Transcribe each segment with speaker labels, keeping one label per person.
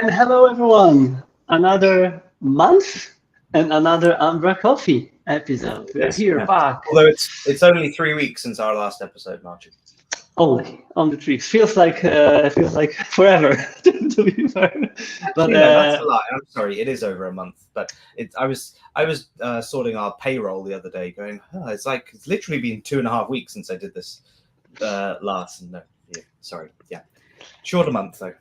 Speaker 1: And hello, everyone. Another month and another umbraCoffee episode. We're here back.
Speaker 2: Although it's only 3 weeks since our last episode, Marcin.
Speaker 1: Only on the trees. Feels like forever. to be fair, but
Speaker 2: Actually, no, that's a lie. I'm sorry. It is over a month. But I was sorting our payroll the other day, going, it's literally been 2.5 weeks since I did this last. And no, yeah, sorry, yeah, short a month though.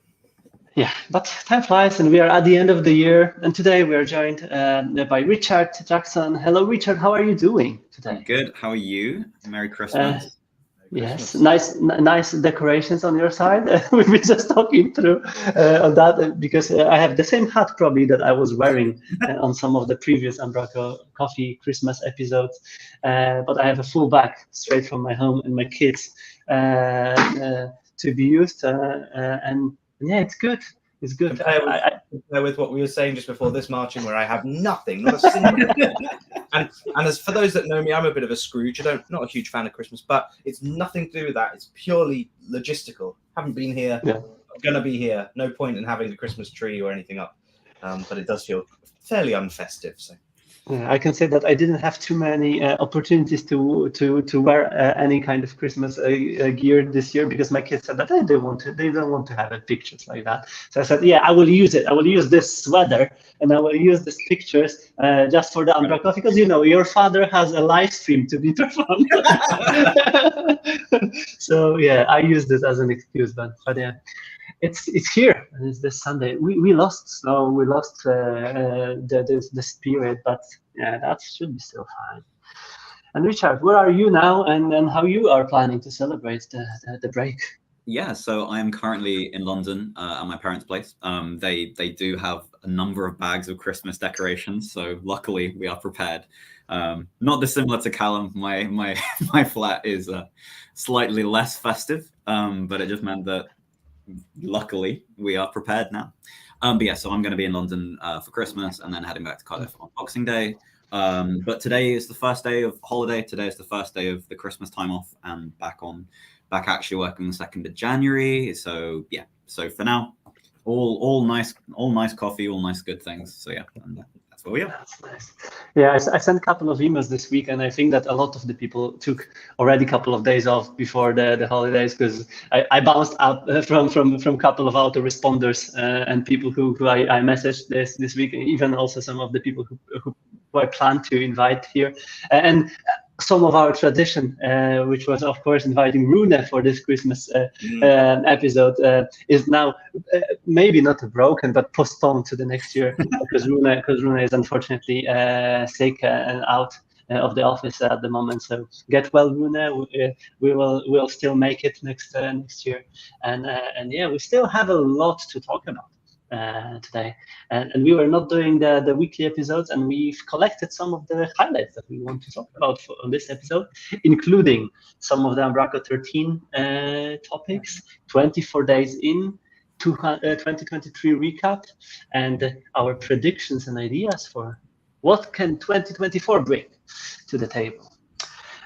Speaker 1: Yeah, but time flies, and we are at the end of the year. And today we are joined by Richard Jackson. Hello, Richard. How are you doing today?
Speaker 3: I'm good. How are you? Merry Christmas.
Speaker 1: Yes, nice decorations on your side. We've been just talking through on that because I have the same hat probably that I was wearing on some of the previous umbraCoffee Christmas episodes, but I have a full bag straight from my home and my kids to be used, and yeah, it's good. It's good.
Speaker 2: Compare with what we were saying just before this, Marcin, where I have nothing, not a single. and as for those that know me, I'm a bit of a Scrooge. Not a huge fan of Christmas, but it's nothing to do with that. It's purely logistical. Haven't been here. Yeah. Gonna be here. No point in having the Christmas tree or anything up. But it does feel fairly unfestive. So.
Speaker 1: I can say that I didn't have too many opportunities to wear any kind of Christmas gear this year because my kids said that they don't want to have pictures like that. So I said, yeah, I will use it. I will use this sweater and I will use these pictures just for the umbraCoffee because your father has a live stream to be performed. So yeah, I used it as an excuse, but yeah. It's here, and it's this Sunday. We lost snow, we lost the spirit, but yeah, that should be still fine. And Richard, where are you now, and how you are planning to celebrate the break?
Speaker 3: Yeah, so I am currently in London at my parents' place. They do have a number of bags of Christmas decorations, so luckily we are prepared. Not dissimilar to Callum, my flat is slightly less festive, but it just meant that luckily we are prepared now. But yeah, so I'm going to be in London for Christmas and then heading back to Cardiff on Boxing Day. But today is the first day of holiday. Today is the first day of the Christmas time off and back actually working the 2nd of January. So yeah, so for now, all nice coffee, all nice good things. So yeah, and that's where we are.
Speaker 1: That's nice. Yeah, I sent a couple of emails this week, and I think that a lot of the people took already a couple of days off before the holidays because I bounced up from a couple of autoresponders and people who I messaged this week, and even also some of the people who I plan to invite here, and some of our tradition, which was of course inviting Rune for this Christmas episode, is now maybe not broken but postponed to the next year because Rune is unfortunately sick and out of the office at the moment. So get well, Rune. We'll still make it next year, and yeah, we still have a lot to talk about today, and we were not doing the weekly episodes, and we've collected some of the highlights that we want to talk about on this episode, including some of the umbraco 13 topics, 24 days in, 2023 recap, and our predictions and ideas for what can 2024 bring to the table.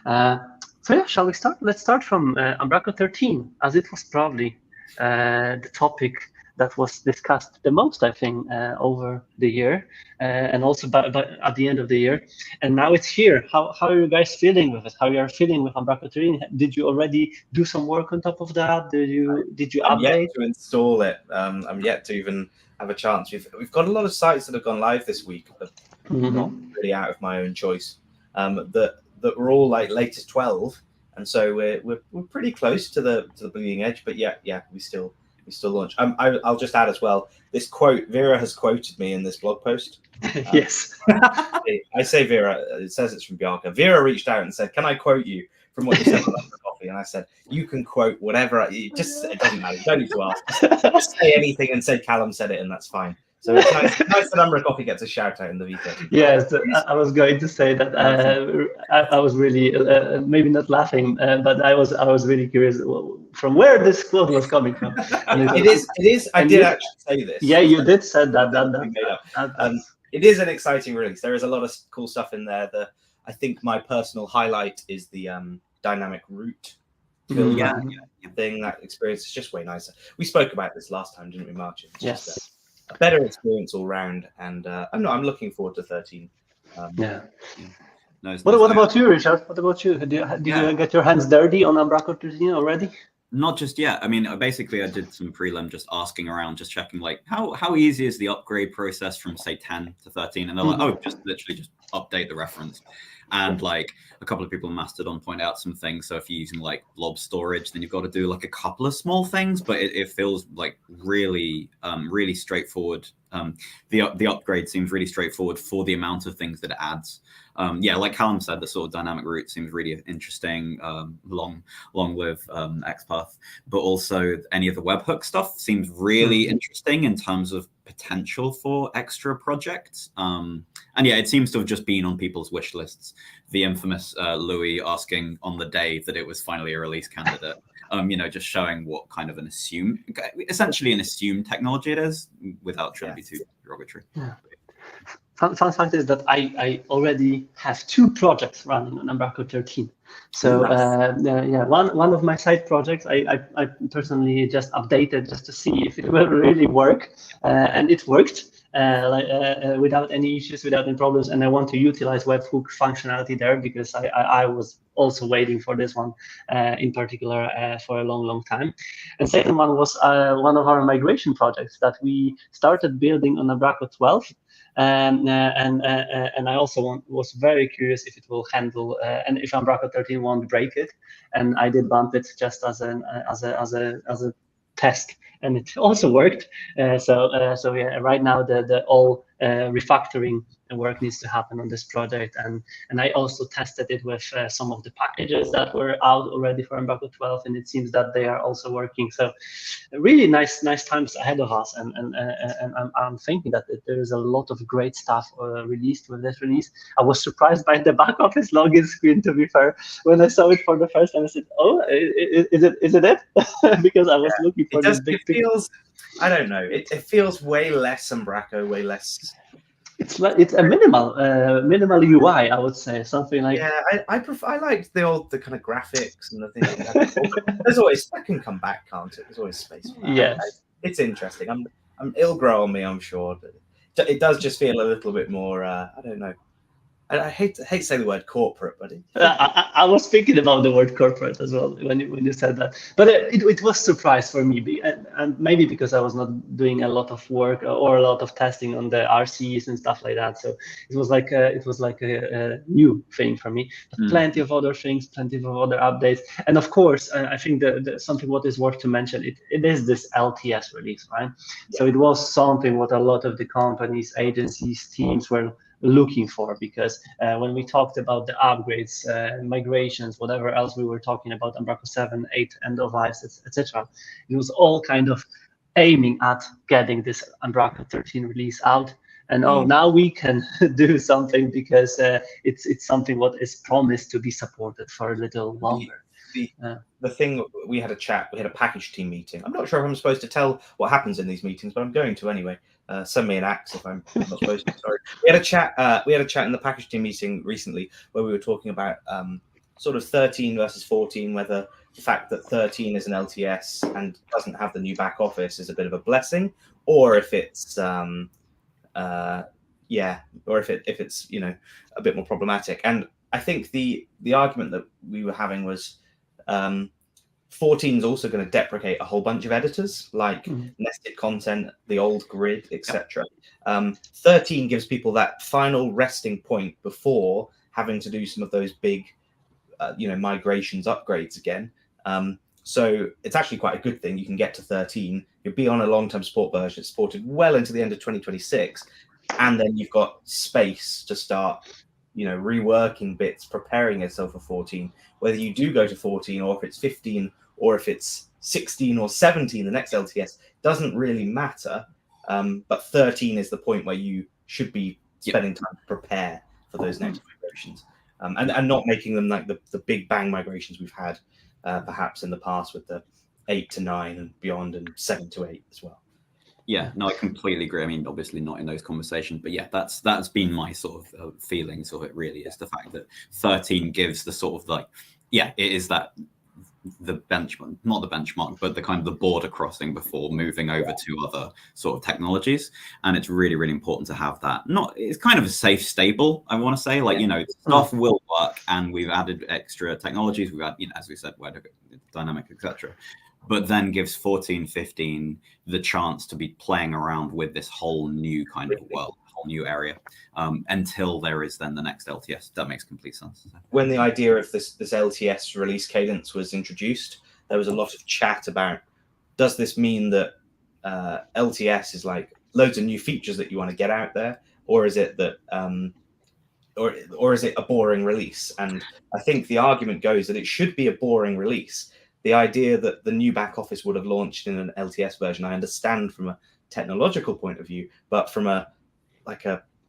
Speaker 1: So yeah, shall we start? Let's start from umbraco 13, as it was probably the topic that was discussed the most, I think, over the year, and also by at the end of the year. And now it's here. How are you guys feeling with it? How you are feeling with umbraco 13? Did you already do some work on top of that? Did you
Speaker 2: I'm
Speaker 1: update?
Speaker 2: yet to install it. I'm yet to even have a chance. We've got a lot of sites that have gone live this week, but not really out of my own choice. That were all like latest 12, and so we're pretty close to the bleeding edge. But yeah, we still launch. I'll just add as well, this quote, Vera has quoted me in this blog post.
Speaker 1: Yes.
Speaker 2: I say Vera, it says it's from Bianca. Vera reached out and said, can I quote you from what you said about the coffee? And I said, you can quote whatever. It doesn't matter. You don't need to ask. Just say anything and say Callum said it, and that's fine. So it's nice that umbraCoffee gets a shout out in the Vita.
Speaker 1: Yes, I was going to say that I was really maybe not laughing, but I was really curious from where this quote was coming from.
Speaker 2: It is. I did actually say this.
Speaker 1: Yeah, you did say that.
Speaker 2: It is an exciting release. There is a lot of cool stuff in there. I think my personal highlight is the dynamic route thing. That experience is just way nicer. We spoke about this last time, didn't we, Marcin?
Speaker 1: Yes.
Speaker 2: a better experience all round. And I'm looking forward to 13.
Speaker 1: Yeah.
Speaker 3: No, it's
Speaker 1: What
Speaker 3: nice.
Speaker 1: about you, Richard? What about you? Did you get your hands dirty on Umbraco 13 already?
Speaker 3: Not just yet. I mean, basically, I did some prelim, just asking around, just checking like how easy is the upgrade process from say 10 to 13, and they're like, oh, just literally just update the reference. And like a couple of people on Mastodon point out some things. So if you're using like blob storage, then you've got to do like a couple of small things, but it feels like really straightforward. The upgrade seems really straightforward for the amount of things that it adds. Like Callum said, the sort of dynamic route seems really interesting. Long live XPath, but also any of the webhook stuff seems really interesting in terms of potential for extra projects. And yeah, it seems to have just been on people's wish lists. The infamous Louis asking on the day that it was finally a release candidate. Just showing what kind of essentially an assumed technology it is, without trying to be too derogatory.
Speaker 1: Yeah. Fun fact is that I already have 2 projects running on Umbraco 13. So one of my side projects I personally just updated just to see if it will really work, and it worked without any issues, without any problems. And I want to utilize webhook functionality there because I was also waiting for this one in particular for a long time. And second one was one of our migration projects that we started building on Umbraco 12. And I also was very curious if it will handle and if Umbraco 13 won't break it. And I did bump it just as a test, and it also worked. So right now the all refactoring work needs to happen on this project, and I also tested it with some of the packages that were out already for Umbraco 12, and it seems that they are also working. So really nice times ahead of us, and I'm thinking that there is a lot of great stuff released with this release. I was surprised by the back office login screen, to be fair. When I saw it for the first time, I said, oh, is it because I was looking for this big picture.
Speaker 2: I don't know, it feels way less Umbraco, way less.
Speaker 1: It's a minimal UI, I would say, something like.
Speaker 2: Yeah, I liked the kind of graphics and the things. There's always, that can come back, can't it? There's always space for that.
Speaker 1: Yes,
Speaker 2: it's interesting. It'll grow on me, I'm sure, but it does just feel a little bit more. I don't know. I hate to say the word corporate, but
Speaker 1: I was thinking about the word corporate as well when you said that. But it was a surprise for me, and maybe because I was not doing a lot of work or a lot of testing on the RCs and stuff like that. So it was like a new thing for me. But plenty of other things, plenty of other updates, and of course, I think the something what is worth to mention. It is this LTS release, right? Yeah. So it was something what a lot of the companies, agencies, teams were looking for, because when we talked about the upgrades, migrations, whatever else we were talking about, Umbraco 7, 8, end of lives, etc., it was all kind of aiming at getting this Umbraco 13 release out. And now we can do something, because it's something what is promised to be supported for a little longer.
Speaker 2: The thing, we had a package team meeting. I'm not sure if I'm supposed to tell what happens in these meetings, but I'm going to anyway. Send me an axe if I'm not supposed to. Sorry. We had a chat in the package team meeting recently where we were talking about sort of 13 versus 14, whether the fact that 13 is an LTS and doesn't have the new back office is a bit of a blessing, or if it's or if it's a bit more problematic. And I think the argument that we were having was 14 is also going to deprecate a whole bunch of editors, like nested content, the old grid, etc. 13 gives people that final resting point before having to do some of those big, migrations, upgrades again. So it's actually quite a good thing. You can get to 13. You'll be on a long-term support version. It's supported well into the end of 2026. And then you've got space to start reworking bits, preparing yourself for 14. Whether you do go to 14, or if it's 15, or if it's 16 or 17, the next LTS, doesn't really matter. But 13 is the point where you should be spending time to prepare for those next migrations, and not making them like the big bang migrations we've had perhaps in the past with the 8 to 9 and beyond, and 7 to 8 as well.
Speaker 3: Yeah, no, I completely agree. I mean, obviously not in those conversations, but yeah, that's been my sort of feelings of it. Really, is the fact that 13 gives the sort of it is that the benchmark, not the benchmark, but the kind of the border crossing before moving over to other sort of technologies. And it's really, really important to have that. It's kind of a safe, stable, I want to say, like, you know, stuff will work, and we've added extra technologies. We've had, you know, as we said, dynamic, etc. But then gives 14, 15 the chance to be playing around with this whole new kind of world, whole new area, until there is then the next LTS. That makes complete sense.
Speaker 2: When the idea of this LTS release cadence was introduced, there was a lot of chat about, does this mean that LTS is like loads of new features that you want to get out there, or is it that or is it a boring release? And I think the argument goes that it should be a boring release. The idea that the new back office would have launched in an LTS version, I understand from a technological point of view, but from a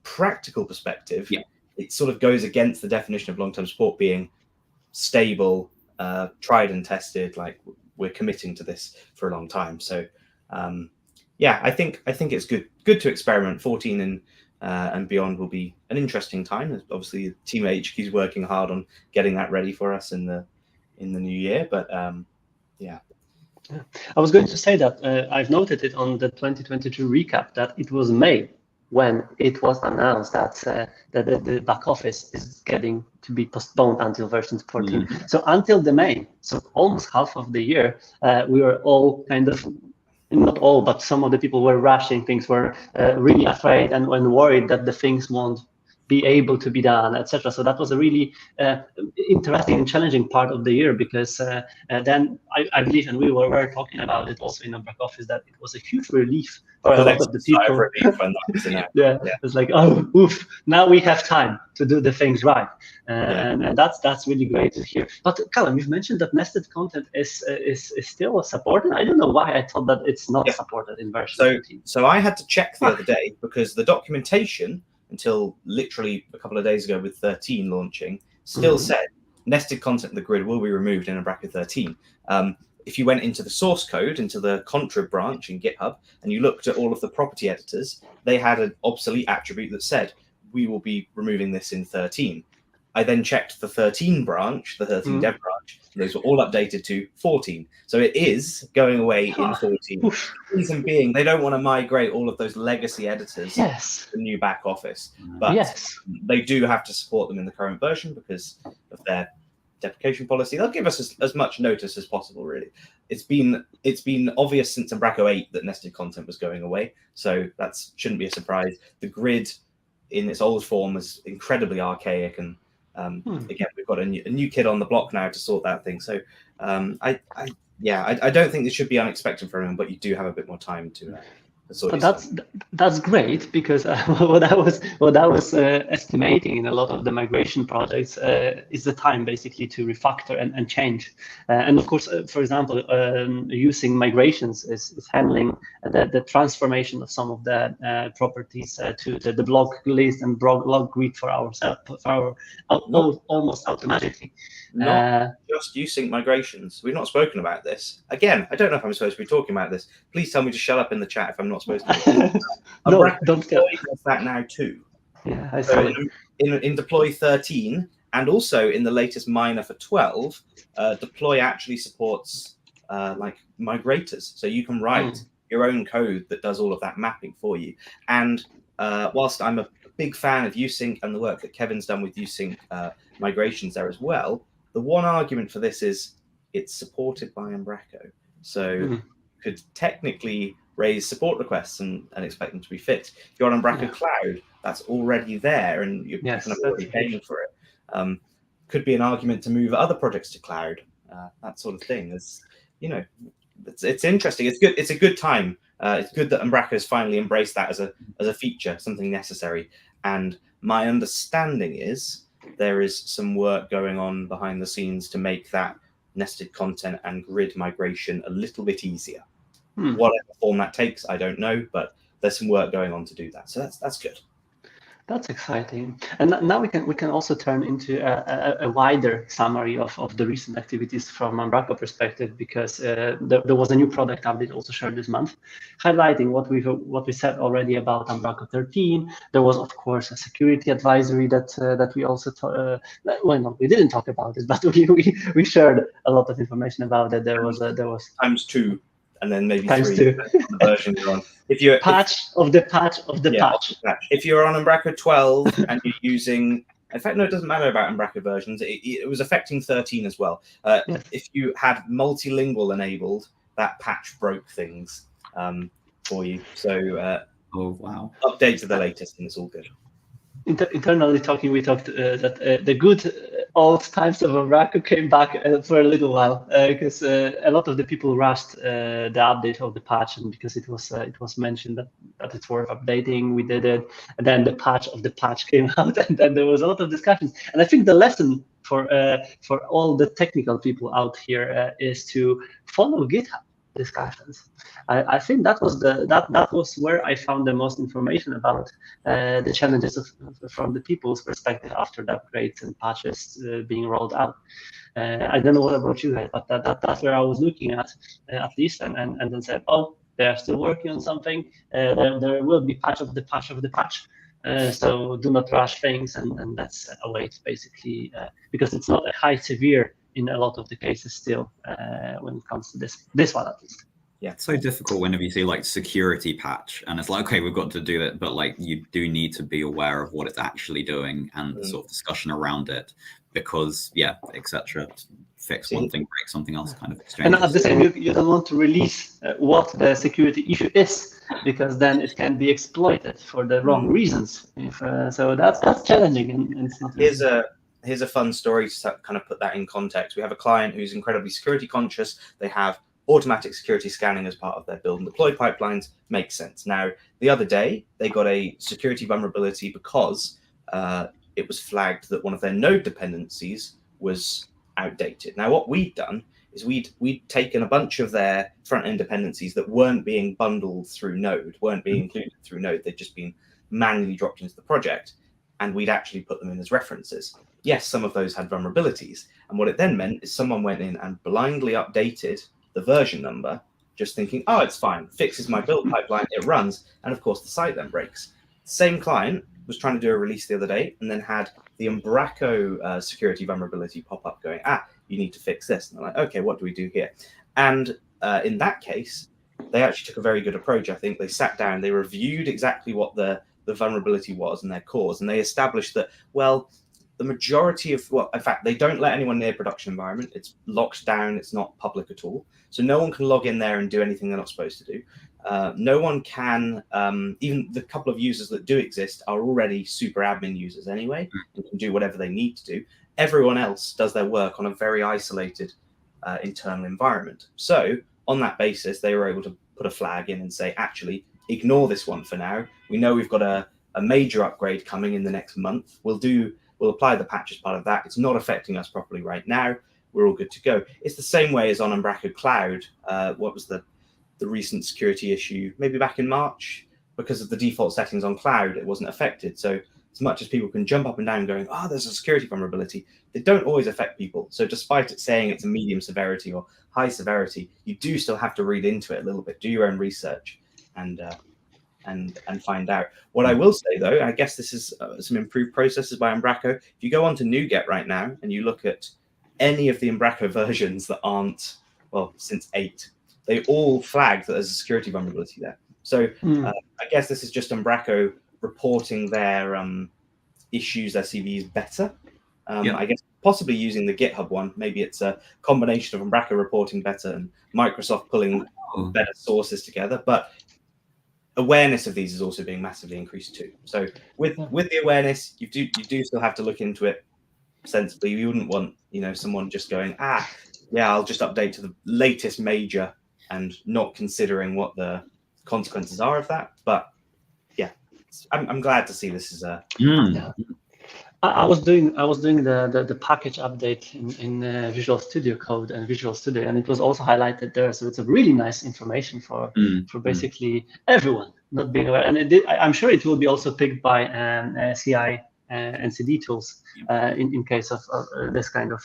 Speaker 2: practical perspective, it sort of goes against the definition of long-term support being stable, tried and tested. Like, we're committing to this for a long time. So, I think it's good to experiment. 14 and beyond will be an interesting time. Obviously, Team HQ is working hard on getting that ready for us in the new year. But
Speaker 1: I was going to say that I've noted it on the 2022 recap that it was May when it was announced that the back office is getting to be postponed until version 14. So until the May, so almost half of the year, we were all kind of, not all, but some of the people were rushing things, were really afraid and worried that the things won't be able to be done, etc. So that was a really interesting and challenging part of the year, because then I believe, and we were talking about it also in umbraCoffee, that it was a huge relief for a lot of the people. It's like, oh, oof, now we have time to do the things right, and that's really great to hear. But Callum, you've mentioned that nested content is still supported. I don't know why I thought that it's not supported in version 13.
Speaker 2: So I had to check the other day, because the documentation until literally a couple of days ago with 13 launching still said nested content in the grid will be removed in Umbraco 13. If you went into the source code, into the contrib branch in GitHub, and you looked at all of the property editors, they had an obsolete attribute that said, we will be removing this in 13. I then checked the 13 branch, the 13 dev branch, and those were all updated to 14. So it is going away in 14. The reason being, they don't want to migrate all of those legacy editors to the new back office. But they do have to support them in the current version because of their deprecation policy. They'll give us as much notice as possible, really. It's been obvious since Umbraco 8 that nested content was going away, so that shouldn't be a surprise. The grid in its old form was incredibly archaic, and again, we've got a new kid on the block now to sort that thing. So I don't think this should be unexpected for everyone, but you do have a bit more time to sort.
Speaker 1: But that's great, because what I was estimating in a lot of the migration projects is the time basically to refactor and change. And of course, for example, using migrations is handling the transformation of some of the properties to the block list and block grid for ourselves, almost automatically.
Speaker 2: Not just using migrations. We've not spoken about this. Again, I don't know if I'm supposed to be talking about this. Please tell me to shut up in the chat if I'm not supposed to.
Speaker 1: No, don't get
Speaker 2: that now too.
Speaker 1: Yeah, I saw it.
Speaker 2: In deploy 13, and also in the latest minor for 12, deploy actually supports like migrators. So you can write your own code that does all of that mapping for you. And whilst I'm a big fan of usync and the work that Kevin's done with usync migrations there as well, the one argument for this is it's supported by Umbraco. So you could technically raise support requests and expect them to be fixed. If you're on Umbraco Cloud, that's already there, and you're kind of already paying for it. Could be an argument to move other projects to cloud, that sort of thing. It's interesting. It's good. It's a good time. It's good that Umbraco has finally embraced that as a feature, something necessary. And my understanding is there is some work going on behind the scenes to make that nested content and grid migration a little bit easier. Whatever form that takes, I don't know, but there's some work going on to do that. So that's good.
Speaker 1: That's exciting. And now we can also turn into a wider summary of the recent activities from Umbraco perspective, because there was a new product update also shared this month, highlighting what we said already about Umbraco 13. There was, of course, a security advisory that we also well, no, we didn't talk about it, but we shared a lot of information about it. There was
Speaker 2: ×2. And then maybe
Speaker 1: times
Speaker 2: 3
Speaker 1: two.
Speaker 2: on the version you're on. If you're
Speaker 1: patch of the patch of the patch.
Speaker 2: If you're on Umbraco 12 and you're using, in fact, no, it doesn't matter about Umbraco versions. It was affecting 13 as well.
Speaker 1: Yes.
Speaker 2: If you had multilingual enabled, that patch broke things for you. So
Speaker 3: Oh wow!
Speaker 2: Update to the latest, and it's all good.
Speaker 1: Internally talking, we talked that the good old times of Umbraco came back for a little while, because a lot of the people rushed the update of the patch, and because it was mentioned that it's worth updating, we did it, and then the patch of the patch came out, and then there was a lot of discussions. And I think the lesson for all the technical people out here is to follow GitHub discussions. I think that was where I found the most information about the challenges from the people's perspective after the upgrades and patches being rolled out. I don't know what about you guys, but that's where I was looking at least, and then said, oh, they're still working on something. There will be patch of the patch of the patch. So do not rush things, and let's await basically, because it's not a high severe in a lot of the cases still when it comes to this one at least.
Speaker 3: Yeah, it's so difficult whenever you see like security patch, and it's like, okay, we've got to do that, but like you do need to be aware of what it's actually doing and the sort of discussion around it, because etc. Fix one thing, break something else, kind of exchange.
Speaker 1: And at the same, you don't want to release what the security issue is, because then it can be exploited for the wrong reasons. So that's challenging, and it's not.
Speaker 2: Here's a fun story to kind of put that in context. We have a client who's incredibly security conscious. They have automatic security scanning as part of their build and deploy pipelines. Makes sense. Now, the other day, they got a security vulnerability because it was flagged that one of their node dependencies was outdated. Now, what we'd done is we'd taken a bunch of their front-end dependencies that weren't being bundled through Node, weren't being included through Node. They'd just been manually dropped into the project, and we'd actually put them in as references. Yes, some of those had vulnerabilities. And what it then meant is someone went in and blindly updated the version number, just thinking, oh, it's fine, fixes my build pipeline, it runs. And of course, the site then breaks. Same client was trying to do a release the other day and then had the Umbraco security vulnerability pop up going, you need to fix this. And they're like, okay, what do we do here? And in that case, they actually took a very good approach. I think they sat down, they reviewed exactly what the vulnerability was and their cause. And they established that, well, the majority of, well, in fact, they don't let anyone near production environment. It's locked down. It's not public at all. So no one can log in there and do anything they're not supposed to do. No one can, even the couple of users that do exist are already super admin users anyway, and can do whatever they need to do. Everyone else does their work on a very isolated internal environment. So on that basis, they were able to put a flag in and say, actually, ignore this one for now. We know we've got a major upgrade coming in the next month. We'll apply the patch as part of that. It's not affecting us properly right now. We're all good to go. It's the same way as on Umbraco Cloud. What was the recent security issue? Maybe back in March, because of the default settings on cloud, it wasn't affected. So as much as people can jump up and down going, there's a security vulnerability, they don't always affect people. So despite it saying it's a medium severity or high severity, you do still have to read into it a little bit, do your own research, and find out. What I will say, though, I guess this is some improved processes by Umbraco. If you go on to NuGet right now and you look at any of the Umbraco versions that aren't, well, since 8, they all flag that there's a security vulnerability there. So I guess this is just Umbraco reporting their issues, their CVEs better. I guess possibly using the GitHub one. Maybe it's a combination of Umbraco reporting better and Microsoft pulling better sources together. But awareness of these is also being massively increased too. So with the awareness, you do still have to look into it sensibly. You wouldn't want someone just going, I'll just update to the latest major and not considering what the consequences are of that. But yeah, I'm glad to see this is a.
Speaker 1: I was doing the package update in Visual Studio Code and Visual Studio, and it was also highlighted there. So it's a really nice information for basically everyone not being aware. And I'm sure it will be also picked by CI and CD tools in case of this kind of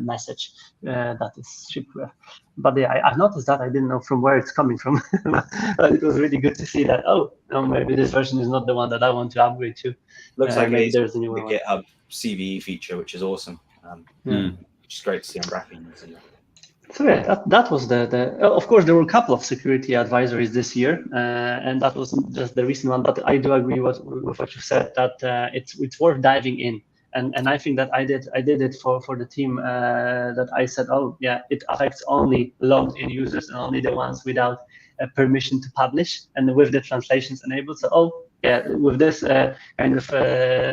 Speaker 1: message that is shipped with. But yeah, I've noticed that. I didn't know from where it's coming from. But it was really good to see that, maybe this version is not the one that I want to upgrade to.
Speaker 2: Looks like
Speaker 1: maybe
Speaker 2: it's
Speaker 1: there's a newer one.
Speaker 2: GitHub CVE feature, which is awesome. Which is great to see Umbraco using that.
Speaker 1: So yeah, that was the of course there were a couple of security advisories this year, and that wasn't just the recent one. But I do agree with what you said, that it's worth diving in, and I think that I did it for the team, that I said, it affects only logged in users and only the ones without permission to publish, and with the translations enabled. So with this kind of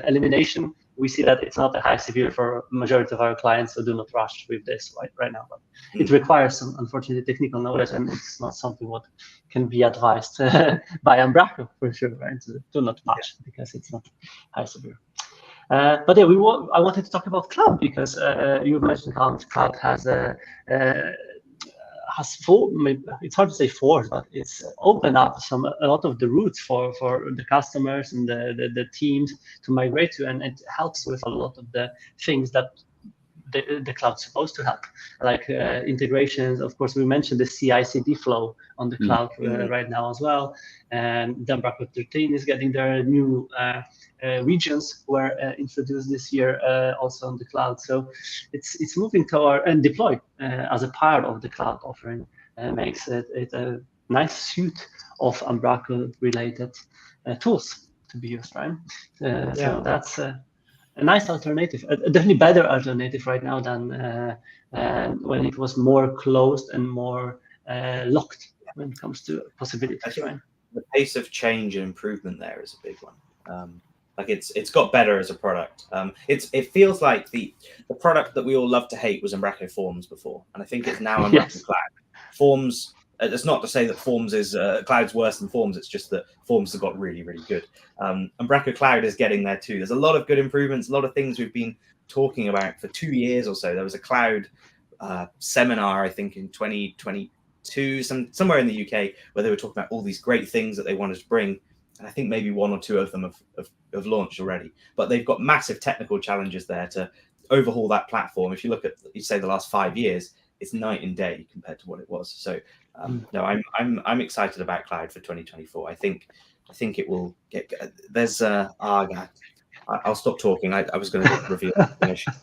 Speaker 1: elimination, we see that it's not a high severe for majority of our clients, so do not rush with this right now. But it requires some, unfortunately, technical knowledge, and it's not something what can be advised by Umbraco for sure, right? So do not touch because it's not high severe. But yeah, I wanted to talk about cloud, because you mentioned how cloud has it's hard to say forced, but it's opened up a lot of the routes for the customers and the teams to migrate to, and it helps with a lot of the things that the cloud's supposed to help, like integrations. Of course, we mentioned the CI/CD flow on the cloud right now as well, and the Umbraco 13 is getting their new regions were introduced this year also on the cloud. So it's moving toward, and deploy as a part of the cloud offering makes it a nice suite of Umbraco related tools to be used, right? So that's a nice alternative, a definitely better alternative right now than when it was more closed and more locked when it comes to possibilities, right?
Speaker 2: The pace of change and improvement there is a big one. Like it's got better as a product. It feels like the product that we all love to hate was Umbraco Forms before, and I think it's now Umbraco Cloud. Forms. It's not to say that Forms is Cloud's worse than Forms. It's just that Forms have got really, really good. Umbraco Cloud is getting there too. There's a lot of good improvements, a lot of things we've been talking about for 2 years or so. There was a cloud seminar, I think, in 2022, somewhere in the UK, where they were talking about all these great things that they wanted to bring. And I think maybe 1 or 2 of them have launched already. But they've got massive technical challenges there to overhaul that platform. If you look at, you say, the last 5 years, it's night and day compared to what it was. So no, I'm excited about cloud for 2024. I think it will get. There's I'll stop talking. I was going to reveal information.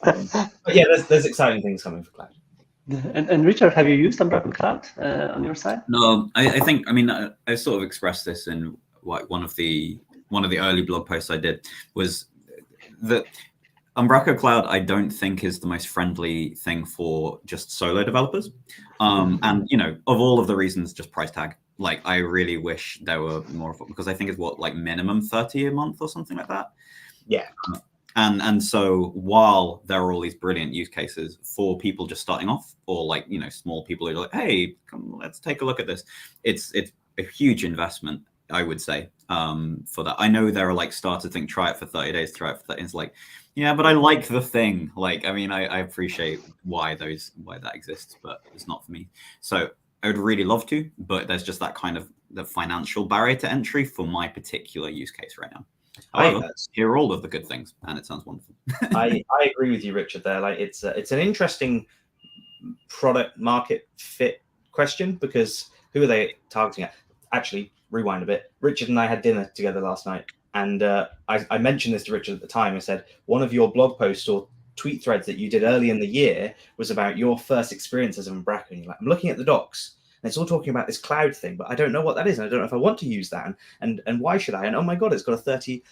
Speaker 2: But yeah, there's exciting things coming for cloud.
Speaker 1: And Richard, have you used Umbraco Cloud on your side?
Speaker 3: No, I think, I mean, I sort of expressed this in one of the early blog posts I did, was that Umbraco Cloud, I don't think, is the most friendly thing for just solo developers. And, of all of the reasons, just price tag. Like, I really wish there were more of it, because I think it's like minimum 30 a month or something like that.
Speaker 2: Yeah.
Speaker 3: And so while there are all these brilliant use cases for people just starting off, or small people who are like, hey, come, let's take a look at this. It's a huge investment, I would say, for that. I know there are starter think, try it for 30 days, try it for 30. It's like, yeah, but I like the thing. I appreciate why that exists, but it's not for me. So I would really love to, but there's just that kind of the financial barrier to entry for my particular use case right now. However, hear all of the good things, and it sounds wonderful.
Speaker 2: I agree with you, Richard. There, it's an interesting product market fit question, because who are they targeting at? Actually, rewind a bit. Richard and I had dinner together last night, and I mentioned this to Richard at the time. I said, one of your blog posts or tweet threads that you did early in the year was about your first experiences of Umbraco. And you're like, I'm looking at the docs, and it's all talking about this cloud thing, but I don't know what that is, and I don't know if I want to use that, and why should I? And oh my god, it's got a £30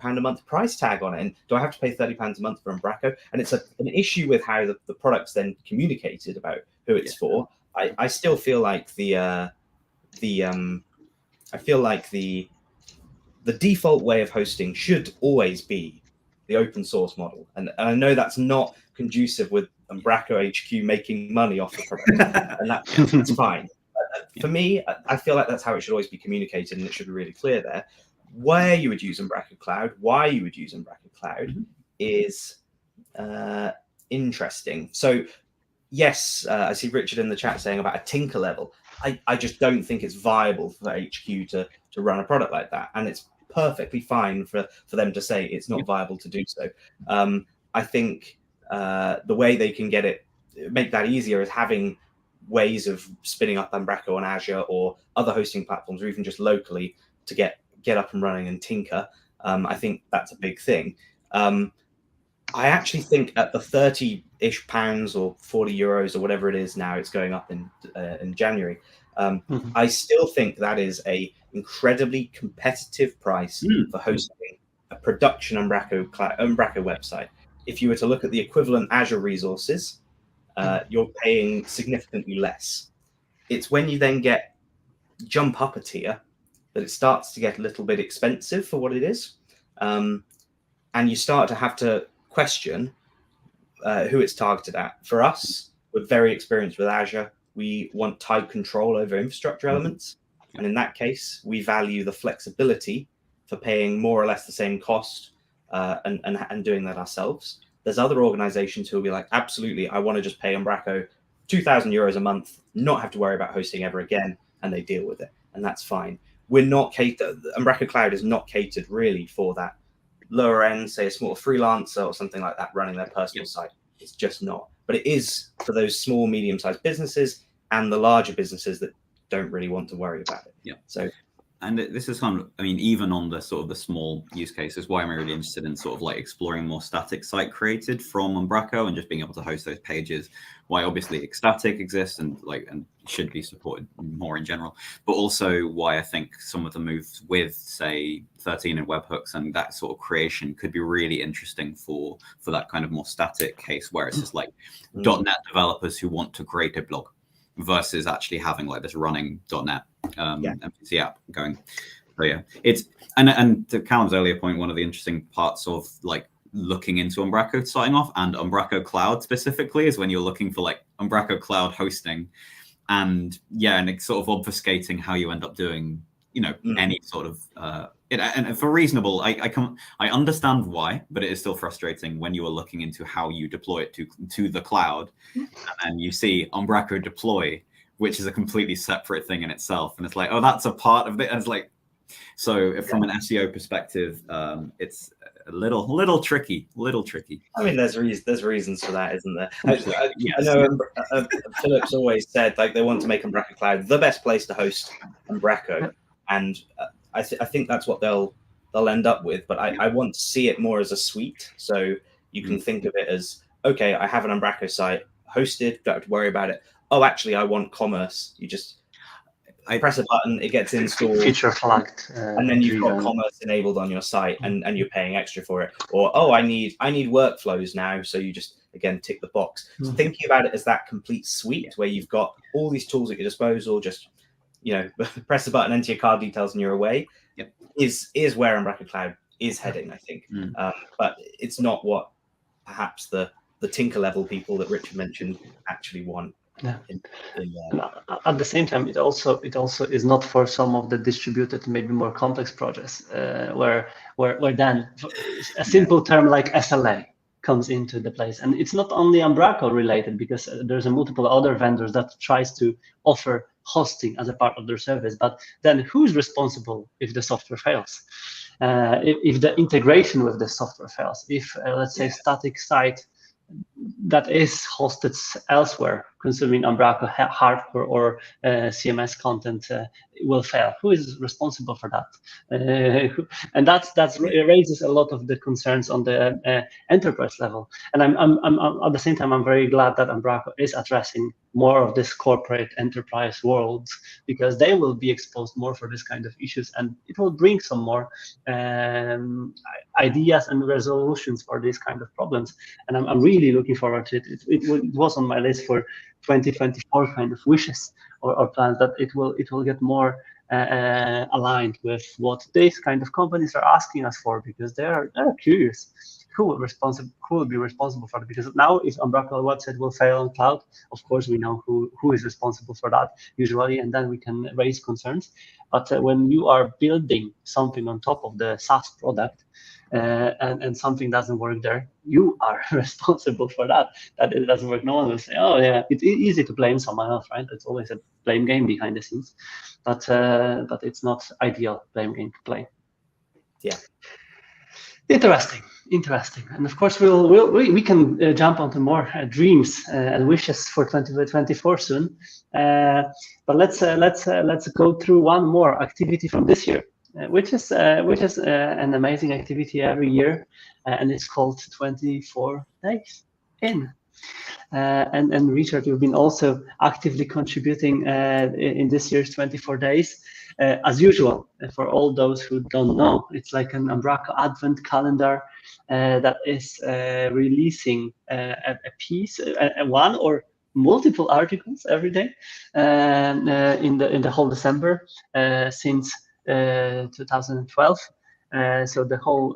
Speaker 2: a month price tag on it, and do I have to pay £30 a month for Umbraco? And it's an issue with how the product's then communicated about who it's for. I still feel like the default way of hosting should always be the open source model, and I know that's not conducive with Umbraco HQ making money off the product, and that's fine. For me, I feel like that's how it should always be communicated, and it should be really clear there. Where you would use Umbraco Cloud, why you would use Umbraco Cloud is interesting. So yes, I see Richard in the chat saying about a tinker level. I just don't think it's viable for HQ to run a product like that, and it's perfectly fine for them to say it's not viable to do so. I think the way they can make that easier is having ways of spinning up Umbraco on Azure or other hosting platforms, or even just locally to get up and running and tinker. I think that's a big thing. I actually think at the £30-ish or €40 or whatever it is now, it's going up in January. I still think that is a incredibly competitive price for hosting a production Umbraco website. If you were to look at the equivalent Azure resources, you're paying significantly less. It's when you then jump up a tier that it starts to get a little bit expensive for what it is, and you start to have to question who it's targeted at. For us, we're very experienced with Azure. We want tight control over infrastructure elements. And in that case, we value the flexibility for paying more or less the same cost and doing that ourselves. There's other organizations who will be like, absolutely, I want to just pay Umbraco €2,000 a month, not have to worry about hosting ever again, and they deal with it. And that's fine. We're not catered. Umbraco Cloud is not catered really for that lower end, say a small freelancer or something like that running their personal site. It's just not. But it is for those small, medium-sized businesses and the larger businesses that don't really want to worry about it.
Speaker 3: Yeah.
Speaker 2: So,
Speaker 3: and this is kind of, I mean, even on the sort of the small use cases, why I'm really interested in sort of like exploring more static site created from Umbraco and just being able to host those pages. Why obviously ecstatic exists and should be supported more in general, but also why I think some of the moves with say 13 and webhooks and that sort of creation could be really interesting for that kind of more static case where it's just like .NET developers who want to create a blog versus actually having like this running .NET MVC app going. So yeah, it's and to Callum's earlier point, one of the interesting parts of like looking into Umbraco starting off and Umbraco Cloud specifically is when you're looking for like Umbraco Cloud hosting and it's sort of obfuscating how you end up doing, any sort of and for reasonable, I understand why, but it is still frustrating when you are looking into how you deploy it to the cloud, and then you see Umbraco deploy, which is a completely separate thing in itself, and it's like, oh, that's a part of it. And it's like, so from an SEO perspective, it's a little tricky.
Speaker 2: I mean, there's reasons for that, isn't there? I know Philip's always said like they want to make Umbraco Cloud the best place to host Umbraco, and I think that's what they'll end up with. But I want to see it more as a suite, so you can think of it as, okay, I have an Umbraco site hosted, don't have to worry about it. Oh, actually, I want commerce. I press a button, it gets installed,
Speaker 1: feature flagged,
Speaker 2: and then you've got commerce enabled on your site, and you're paying extra for it. Or, oh, I need workflows now, so you just again tick the box. So thinking about it as that complete suite where you've got all these tools at your disposal, just press a button, enter your card details, and you're away. Is where Umbraco Cloud is heading, I think. But it's not what perhaps the tinker level people that Richard mentioned actually want.
Speaker 1: Yeah. At the same time, it also is not for some of the distributed, maybe more complex projects, where then a simple term like SLA comes into the place, and it's not only Umbraco related, because there's a multiple other vendors that tries to offer hosting as a part of their service. But then who's responsible if the software fails? If the integration with the software fails? If let's say static site that is hosted elsewhere, consuming Umbraco hardware or CMS content, will fail. Who is responsible for that? And that raises a lot of the concerns on the enterprise level. And I'm at the same time, I'm very glad that Umbraco is addressing more of this corporate enterprise world, because they will be exposed more for this kind of issues, and it will bring some more ideas and resolutions for these kind of problems. And I'm really looking forward to it. It was on my list for 2024 kind of wishes or plans, that it will get more aligned with what these kind of companies are asking us for, because they're curious who will be responsible for it. Because now, if Umbraco website will fail on cloud, of course we know who is responsible for that usually, and then we can raise concerns. But when you are building something on top of the SaaS product, and something doesn't work there, you are responsible for that it doesn't work. No one will say, oh yeah, it's easy to blame someone else, right? It's always a blame game behind the scenes, but it's not ideal blame game to play.
Speaker 2: Yeah.
Speaker 1: Interesting. And of course, we can jump onto more dreams and wishes for 2024 soon. But let's go through one more activity from this year, which is an amazing activity every year, and it's called 24 Days In. And Richard, you've been also actively contributing in this year's 24 days. As usual, for all those who don't know, it's like an Umbraco advent calendar that is releasing a piece, one or multiple articles every day in the whole December since 2012. So the whole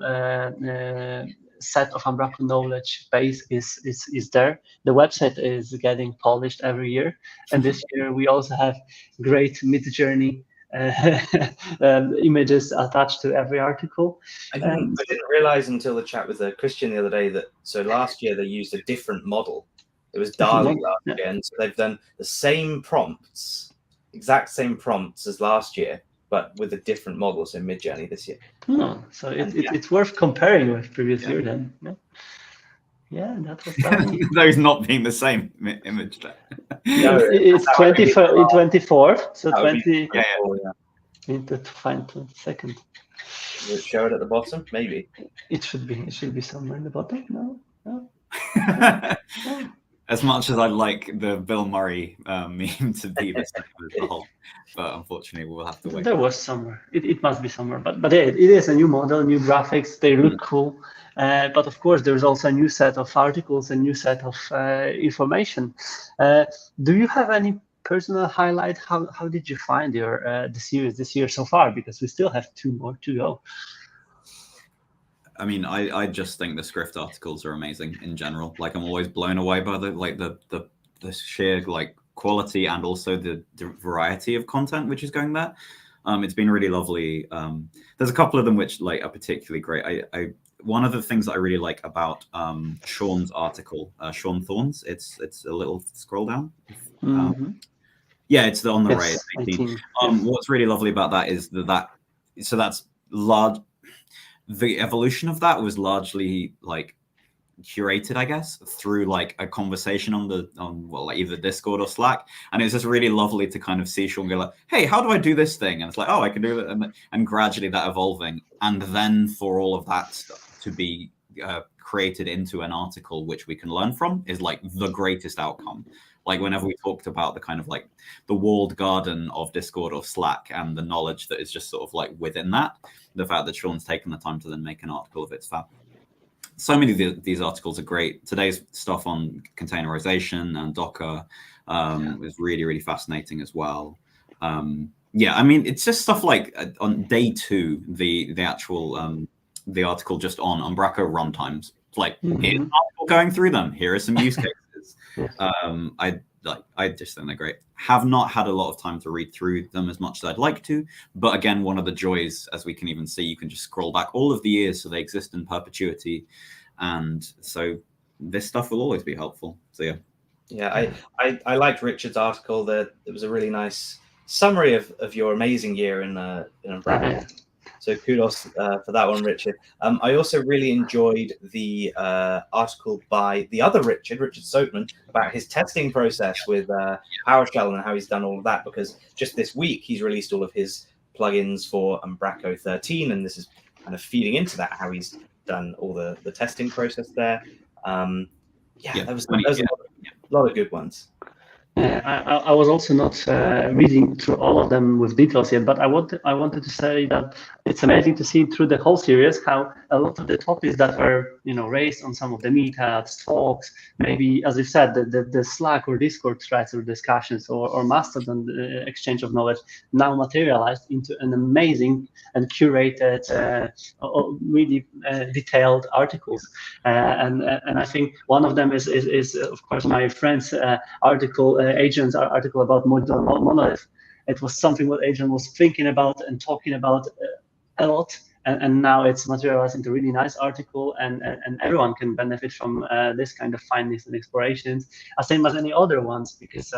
Speaker 1: set of Umbraco knowledge base is there. The website is getting polished every year, and this year we also have great mid-journey images attached to every article.
Speaker 2: I didn't realize until the chat with Christian the other day that last year they used a different model. It was DALL-E last year, and so they've done the same prompts, exact same prompts as last year, but with a different model, so Midjourney this year.
Speaker 1: So it's worth comparing with previous year then. Yeah, that was
Speaker 3: those not being the same image.
Speaker 1: No, it's 24, so 20.
Speaker 2: Yeah.
Speaker 1: Need to find 22nd.
Speaker 2: Will it show it at the bottom? Maybe.
Speaker 1: It should be somewhere in the bottom. No.
Speaker 3: As much as I'd like the Bill Murray meme to be the same as the whole, but unfortunately we'll have to wait.
Speaker 1: There was somewhere. It must be somewhere. But it is a new model, new graphics. They look cool. But of course, there's also a new set of articles, a new set of information. Do you have any personal highlight? How did you find your the series this year so far? Because we still have 2 more to go.
Speaker 3: I mean, I just think the Scrift articles are amazing in general. Like, I'm always blown away by the sheer like quality and also the variety of content which is going there. It's been really lovely. There's a couple of them which like are particularly great. One of the things that I really like about Sean's article, Sean Thorne's, it's a little scroll down. Yeah, it's on the right. 18. What's really lovely about that is that's large. The evolution of that was largely like curated, I guess, through like a conversation on like either Discord or Slack, and it's just really lovely to kind of see Sean go like, "Hey, how do I do this thing?" And it's like, "Oh, I can do it," and gradually that evolving, and then for all of that stuff to be created into an article which we can learn from is like the greatest outcome. Like whenever we talked about the kind of like the walled garden of Discord or Slack and the knowledge that is just sort of like within that, the fact that Sean's taken the time to then make an article of it's fab. So many of these articles are great. Today's stuff on containerization and Docker is really, really fascinating as well. Yeah, I mean, it's just stuff like on day 2, the actual the article just on Umbraco runtimes. Like, here's an article going through them. Here are some use cases. I just think they're great. Have not had a lot of time to read through them as much as I'd like to, but again, one of the joys, as we can even see, you can just scroll back all of the years, so they exist in perpetuity, and so this stuff will always be helpful. So
Speaker 2: yeah, I liked Richard's article. That it was a really nice summary of your amazing year in Umbraco. So kudos for that one, Richard. I also really enjoyed the article by the other Richard Soatman, about his testing process with PowerShell and how he's done all of that, because just this week he's released all of his plugins for Umbraco 13, and this is kind of feeding into that, how he's done all the testing process there. There was a lot of good ones.
Speaker 1: I was also not reading through all of them with details yet, but I wanted to say that it's amazing to see through the whole series how a lot of the topics that were raised on some of the meetups, talks, maybe as you said, the Slack or Discord threads or discussions or Mastodon exchange of knowledge now materialized into an amazing and curated, really detailed articles. And I think one of them is of course my friend's article. Adrian's article about modular monolith. It was something what Adrian was thinking about and talking about a lot, and now it's materialized into a really nice article, and everyone can benefit from this kind of findings and explorations, same as any other ones, because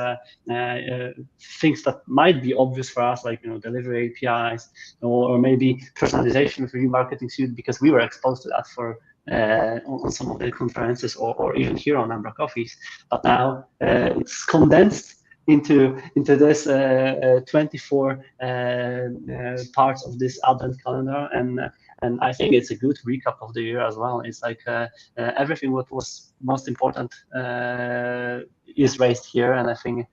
Speaker 1: things that might be obvious for us, like delivery APIs, or maybe personalization for remarketing suite, because we were exposed to that for on some of the conferences, or even here on umbraCoffees. But now it's condensed into this 24 parts of this advent calendar, and I think it's a good recap of the year as well. It's like everything what was most important is raised here, and I think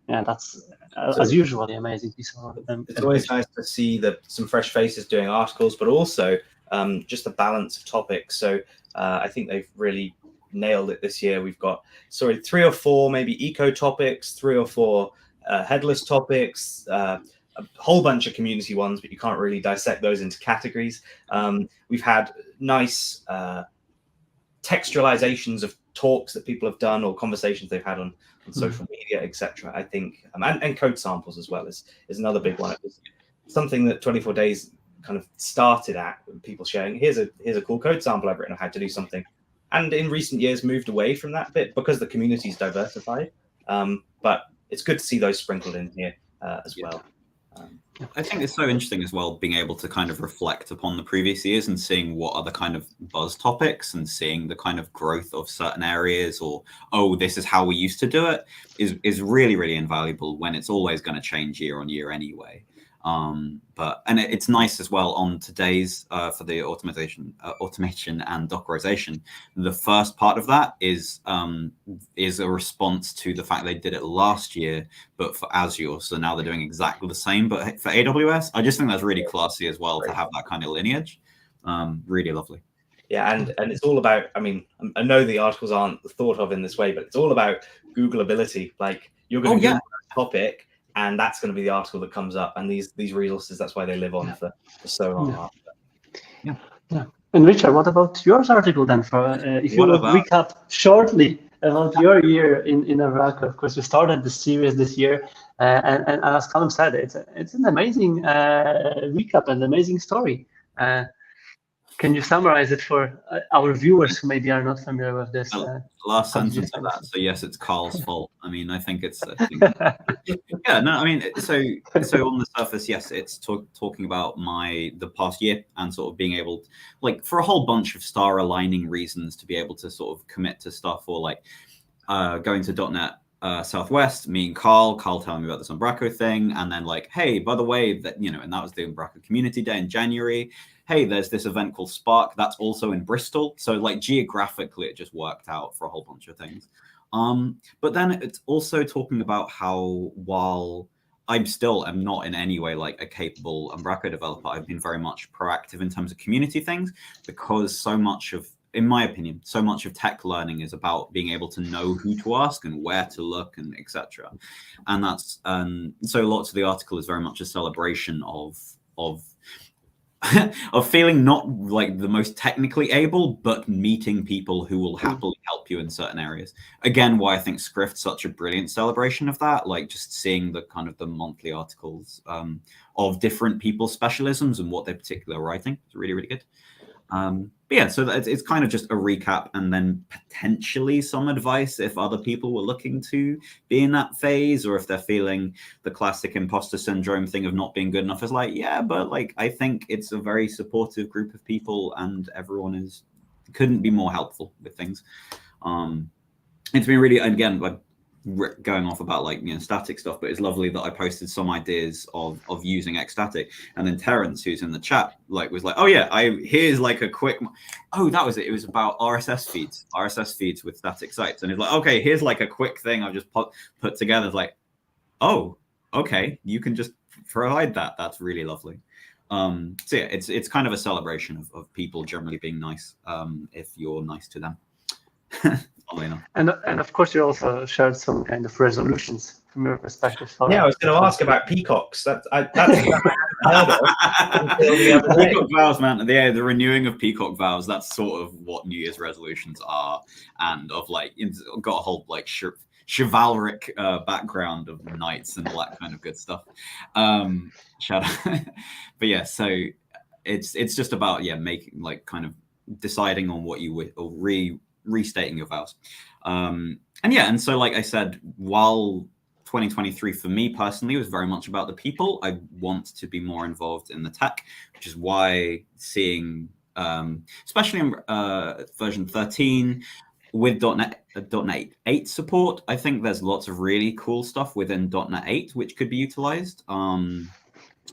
Speaker 1: that's as usually amazing piece of
Speaker 2: it's always nice to see some fresh faces doing articles, but also just the balance of topics. So I think they've really nailed it this year. We've got 3 or 4 maybe eco topics, 3 or 4 headless topics, a whole bunch of community ones, but you can't really dissect those into categories. We've had nice textualizations of talks that people have done or conversations they've had on social media, etc. I think, and code samples as well is another big one. It was something that 24 Days kind of started at, with people sharing, here's a cool code sample I've written on how to do something. And in recent years moved away from that bit because the community's diversified. But it's good to see those sprinkled in here as well.
Speaker 3: I think it's so interesting as well, being able to kind of reflect upon the previous years and seeing what are the kind of buzz topics, and seeing the kind of growth of certain areas, or, oh, this is how we used to do it, is really, really invaluable when it's always going to change year on year anyway. And it's nice as well on today's for the automation and Dockerization. The first part of that is a response to the fact they did it last year, but for Azure. So now they're doing exactly the same, but for AWS. I just think that's really classy as well to have that kind of lineage. Really lovely.
Speaker 2: Yeah, and it's all about, I mean, I know the articles aren't thought of in this way, but it's all about Googleability. Like, you're going to Google a topic, and that's going to be the article that comes up. And these resources, that's why they live on for so long.
Speaker 1: Yeah. And Richard, what about yours article then? For if you would recap shortly about your year in Umbraco. Of course, we started the series this year, and as Callum said, it's an amazing recap and amazing story. Can you summarize it for our viewers who maybe are not familiar with this?
Speaker 3: Last sentence of that. So yes, it's Carl's fault. I mean, I think it's. Yeah, no, I mean, so on the surface, yes, it's talking about the past year and sort of being able, like, for a whole bunch of star aligning reasons, to be able to sort of commit to stuff, or like going to .NET Southwest, me and Carl telling me about this Umbraco thing, and then like, hey, by the way, that and that was the Umbraco Community Day in January. Hey, there's this event called Spark that's also in Bristol. So like geographically, it just worked out for a whole bunch of things. But then it's also talking about how, while I am not in any way like a capable Umbraco developer, I've been very much proactive in terms of community things, because so much of, in my opinion, so much of tech learning is about being able to know who to ask and where to look, and etc. And that's so lots of the article is very much a celebration of of feeling not like the most technically able, but meeting people who will happily help you in certain areas. Again, why I think Scrift's such a brilliant celebration of that, like just seeing the kind of the monthly articles of different people's specialisms and what they're particularly writing. It's really, really good. But yeah, so it's kind of just a recap, and then potentially some advice if other people were looking to be in that phase, or if they're feeling the classic imposter syndrome thing of not being good enough. It's like, yeah, but like, I think it's a very supportive group of people, and everyone couldn't be more helpful with things. It's been really, again, like, going off about like static stuff, but it's lovely that I posted some ideas of using Xstatic, and then Terence, who's in the chat, like was like, oh yeah, here's like a quick, oh, that was it was about RSS feeds with static sites, and it's like, okay, here's like a quick thing I've just put together. It's like, oh, okay, you can just provide that. That's really lovely. So yeah, it's kind of a celebration of people generally being nice, if you're nice to them. And
Speaker 1: of course, you also shared some kind of resolutions from your perspective.
Speaker 2: Yeah, I was going to ask about peacocks. That's
Speaker 3: peacock vows, man. The renewing of peacock vows. That's sort of what New Year's resolutions are, and of like, it's got a whole like chivalric background of knights and all that kind of good stuff. Shout out. But yeah, so it's just about making like kind of deciding on what you would, or restating your vows. And so like I said, while 2023 for me personally was very much about the people, I want to be more involved in the tech, which is why seeing especially in version 13 with .NET 8 support, I think there's lots of really cool stuff within .NET 8 which could be utilized. And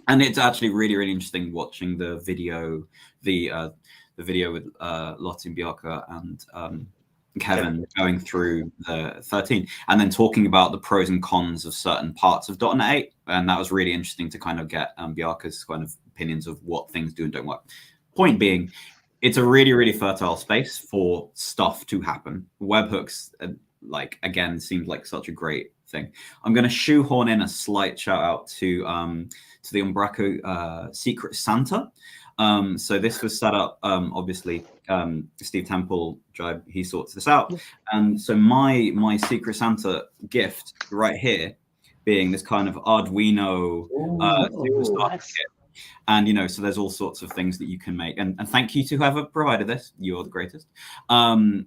Speaker 3: it's actually really, really interesting watching the video, the video with Lotte and Bjarke and Kevin going through the 13 and then talking about the pros and cons of certain parts of .NET 8. And that was really interesting to kind of get Bjarke's kind of opinions of what things do and don't work. Point being, it's a really, really fertile space for stuff to happen. Webhooks, like, again, seemed like such a great thing. I'm going to shoehorn in a slight shout out to the Umbraco Secret Santa. So this was set up, obviously, Steve Temple, he sorts this out. And so my Secret Santa gift right here being this kind of Arduino
Speaker 1: nice.
Speaker 3: kit. And, so there's all sorts of things that you can make. And thank you to whoever provided this. You're the greatest. And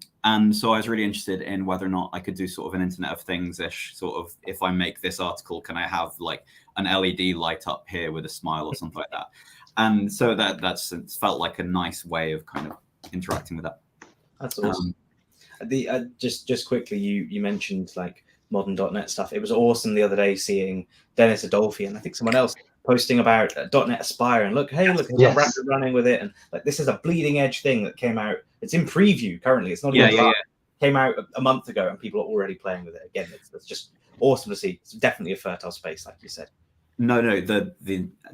Speaker 3: so I was really interested in whether or not I could do sort of an Internet of Things-ish sort of, if I make this article, can I have like an LED light up here with a smile or something like that? And so that's felt like a nice way of kind of interacting with that.
Speaker 2: That's awesome. Just quickly, you mentioned like modern .NET stuff. It was awesome the other day seeing Dennis Adolfi and I think someone else posting about .NET Aspire and look, Umbraco running with it, and like this is a bleeding edge thing that came out. It's in preview currently. It's not even came out a month ago, and people are already playing with it again. It's just awesome to see. It's definitely a fertile space, like you said.
Speaker 3: No, the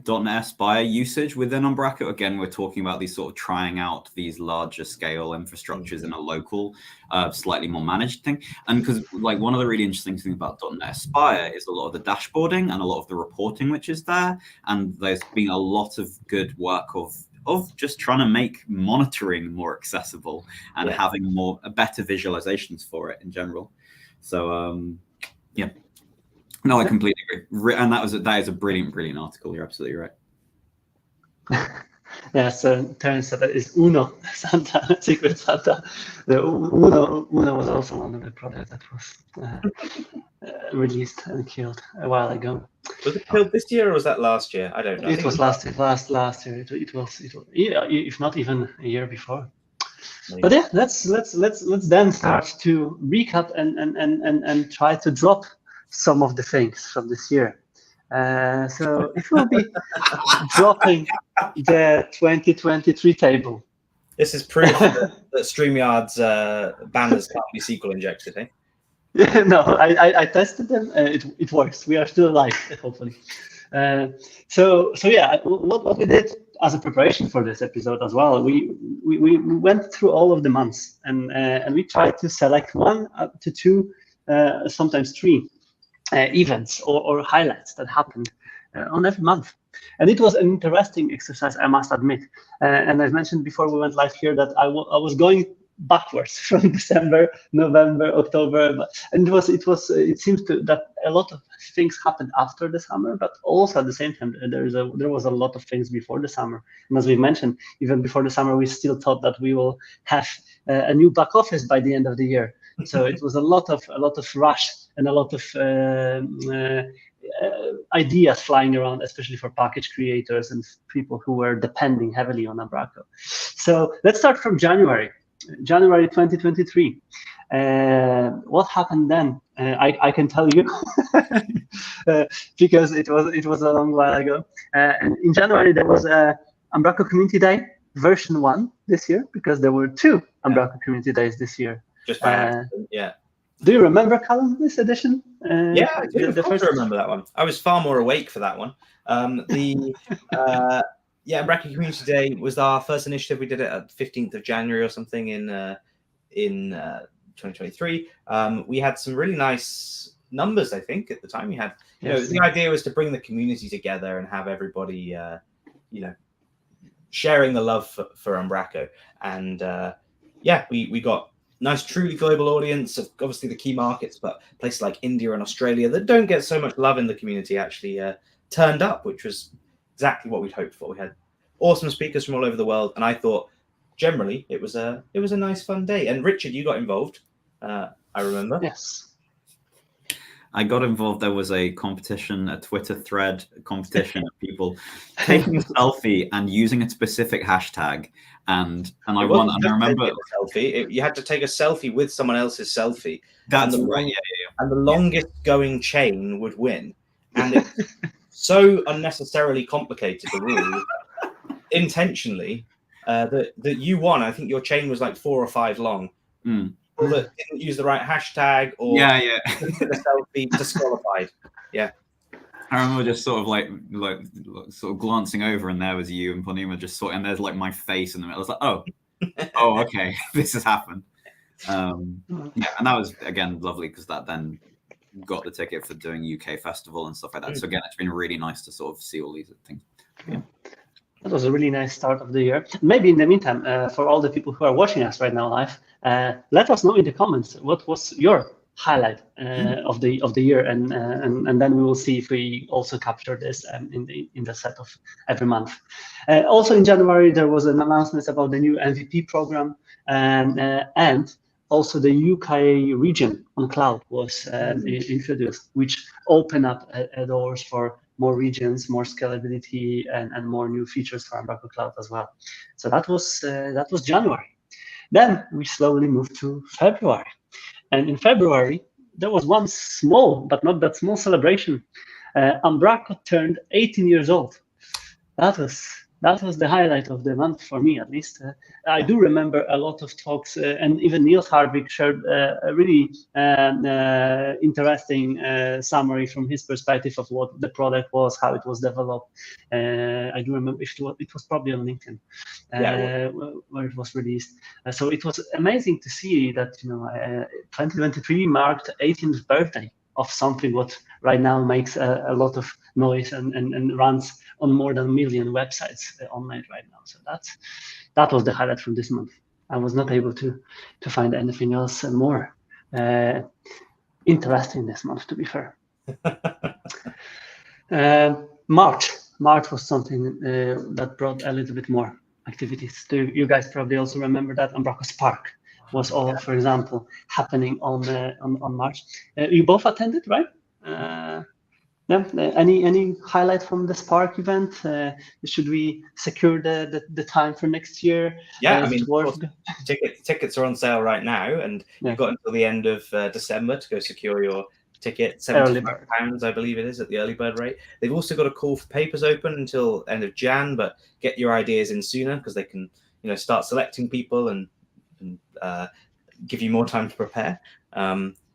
Speaker 3: .NET Aspire usage within Umbraco, again, we're talking about these sort of trying out these larger scale infrastructures in a local, slightly more managed thing. And because like one of the really interesting things about .NET Aspire is a lot of the dashboarding and a lot of the reporting which is there. And there's been a lot of good work of just trying to make monitoring more accessible and having better visualizations for it in general. So, No, I completely agree, and that is a brilliant article. You're absolutely right.
Speaker 1: Yeah, so Terence said that is Uno Santa, Secret Santa. The Uno was also one of the products that was released and killed a while ago.
Speaker 2: Was it killed this year or was that last year? I don't know.
Speaker 1: It was last year. It was if not even a year before. Maybe. But yeah, let's then start to recap and try to drop some of the things from this year. So if we'll be dropping the 2023 table.
Speaker 2: This is proof that StreamYard's banners can't be SQL injected, eh?
Speaker 1: Yeah, no, I tested them. It works. We are still alive, hopefully. So yeah, what we did as a preparation for this episode as well, we went through all of the months and we tried to select 1 up to 2, sometimes 3 events or highlights that happened on every month. And it was an interesting exercise, I must admit. And I've mentioned before we went live here that I was going backwards from December, November, October, and it seems that a lot of things happened after the summer, but also at the same time there was a lot of things before the summer. And as we mentioned, even before the summer, we still thought that we will have a new back office by the end of the year. So it was a lot of rush and a lot of ideas flying around, especially for package creators and people who were depending heavily on Umbraco. So let's start from January 2023. What happened then? I can tell you because it was a long while ago. And in January there was a Umbraco Community Day version 1 this year, because there were 2 Umbraco Community Days this year.
Speaker 2: Just by accident, yeah.
Speaker 1: Do you remember, Callum, this edition?
Speaker 2: Yeah, I do. Of course I remember that one. I was far more awake for that one. Umbraco Community Day was our first initiative. We did it at 15th of January or something in 2023. We had some really nice numbers, I think, at the time. We had, the idea was to bring the community together and have everybody, sharing the love for Umbraco. And we got nice, truly global audience of obviously the key markets, but places like India and Australia that don't get so much love in the community actually turned up, which was exactly what we'd hoped for. We had awesome speakers from all over the world, and I thought generally it was a nice fun day. And Richard, you got involved, I remember.
Speaker 1: Yes.
Speaker 3: I got involved. There was a competition, a Twitter thread competition of people taking a selfie and using a specific hashtag, and I won. And I remember
Speaker 2: you had to take a selfie with someone else's selfie.
Speaker 3: That's
Speaker 2: and
Speaker 3: right.
Speaker 2: And the longest going chain would win. And it's so unnecessarily complicated, the rule, intentionally, that you won. I think your chain was like 4 or 5 long. That didn't use the right hashtag or the selfie, disqualified. Yeah.
Speaker 3: I remember just sort of like sort of glancing over, and there was you and Ponima just and there's like my face in the middle. I was like, oh, okay, this has happened. And that was again lovely because that then got the ticket for doing UK festival and stuff like that. So again, it's been really nice to sort of see all these things. Yeah.
Speaker 1: That was a really nice start of the year. Maybe in the meantime, for all the people who are watching us right now live, let us know in the comments what was your highlight of the year, and then we will see if we also capture this in the set of every month. Also in January there was an announcement about the new MVP program, and also the UK region on cloud was introduced, which opened up doors for more regions, more scalability, and more new features for Umbraco Cloud as well. So that was January. Then we slowly moved to February. And in February, there was one small, but not that small celebration. Umbraco turned 18 years old. That was the highlight of the month for me, at least. I do remember a lot of talks, and even Niels Hartvig shared a really interesting summary from his perspective of what the product was, how it was developed. I do remember it was probably on LinkedIn where it was released. So it was amazing to see that 2023 marked 18th birthday of something what right now makes a lot of noise and runs on more than 1 million websites online right now. So that was the highlight from this month. I was not able to find anything else more interesting this month, to be fair. March was something that brought a little bit more activities. You guys probably also remember that Umbraco Spark was all, for example, happening on March. You both attended, right? Any highlight from the Spark event? Should we secure the time for next year?
Speaker 2: Yeah, I mean, tickets are on sale right now, and you've got until the end of December to go secure your ticket. £75, I believe it is, at the early bird rate. They've also got a call for papers open until end of Jan, but get your ideas in sooner because they can, start selecting people and give you more time to prepare.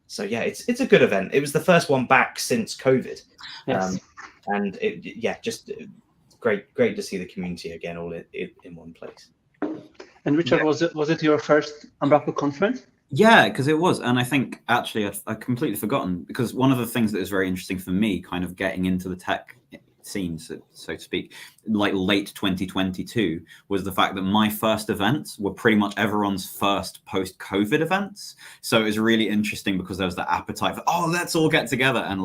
Speaker 2: So yeah, it's a good event. It was the first one back since COVID.
Speaker 1: Yes.
Speaker 2: And just great to see the community again all in one place.
Speaker 1: And Richard, was it your first Umbraco conference?
Speaker 3: Yeah, because it was. And I think actually I've completely forgotten, because one of the things that was very interesting for me kind of getting into the tech scene, so to speak, like late 2022, was the fact that my first events were pretty much everyone's first post-COVID events. So it was really interesting because there was the appetite for, let's all get together and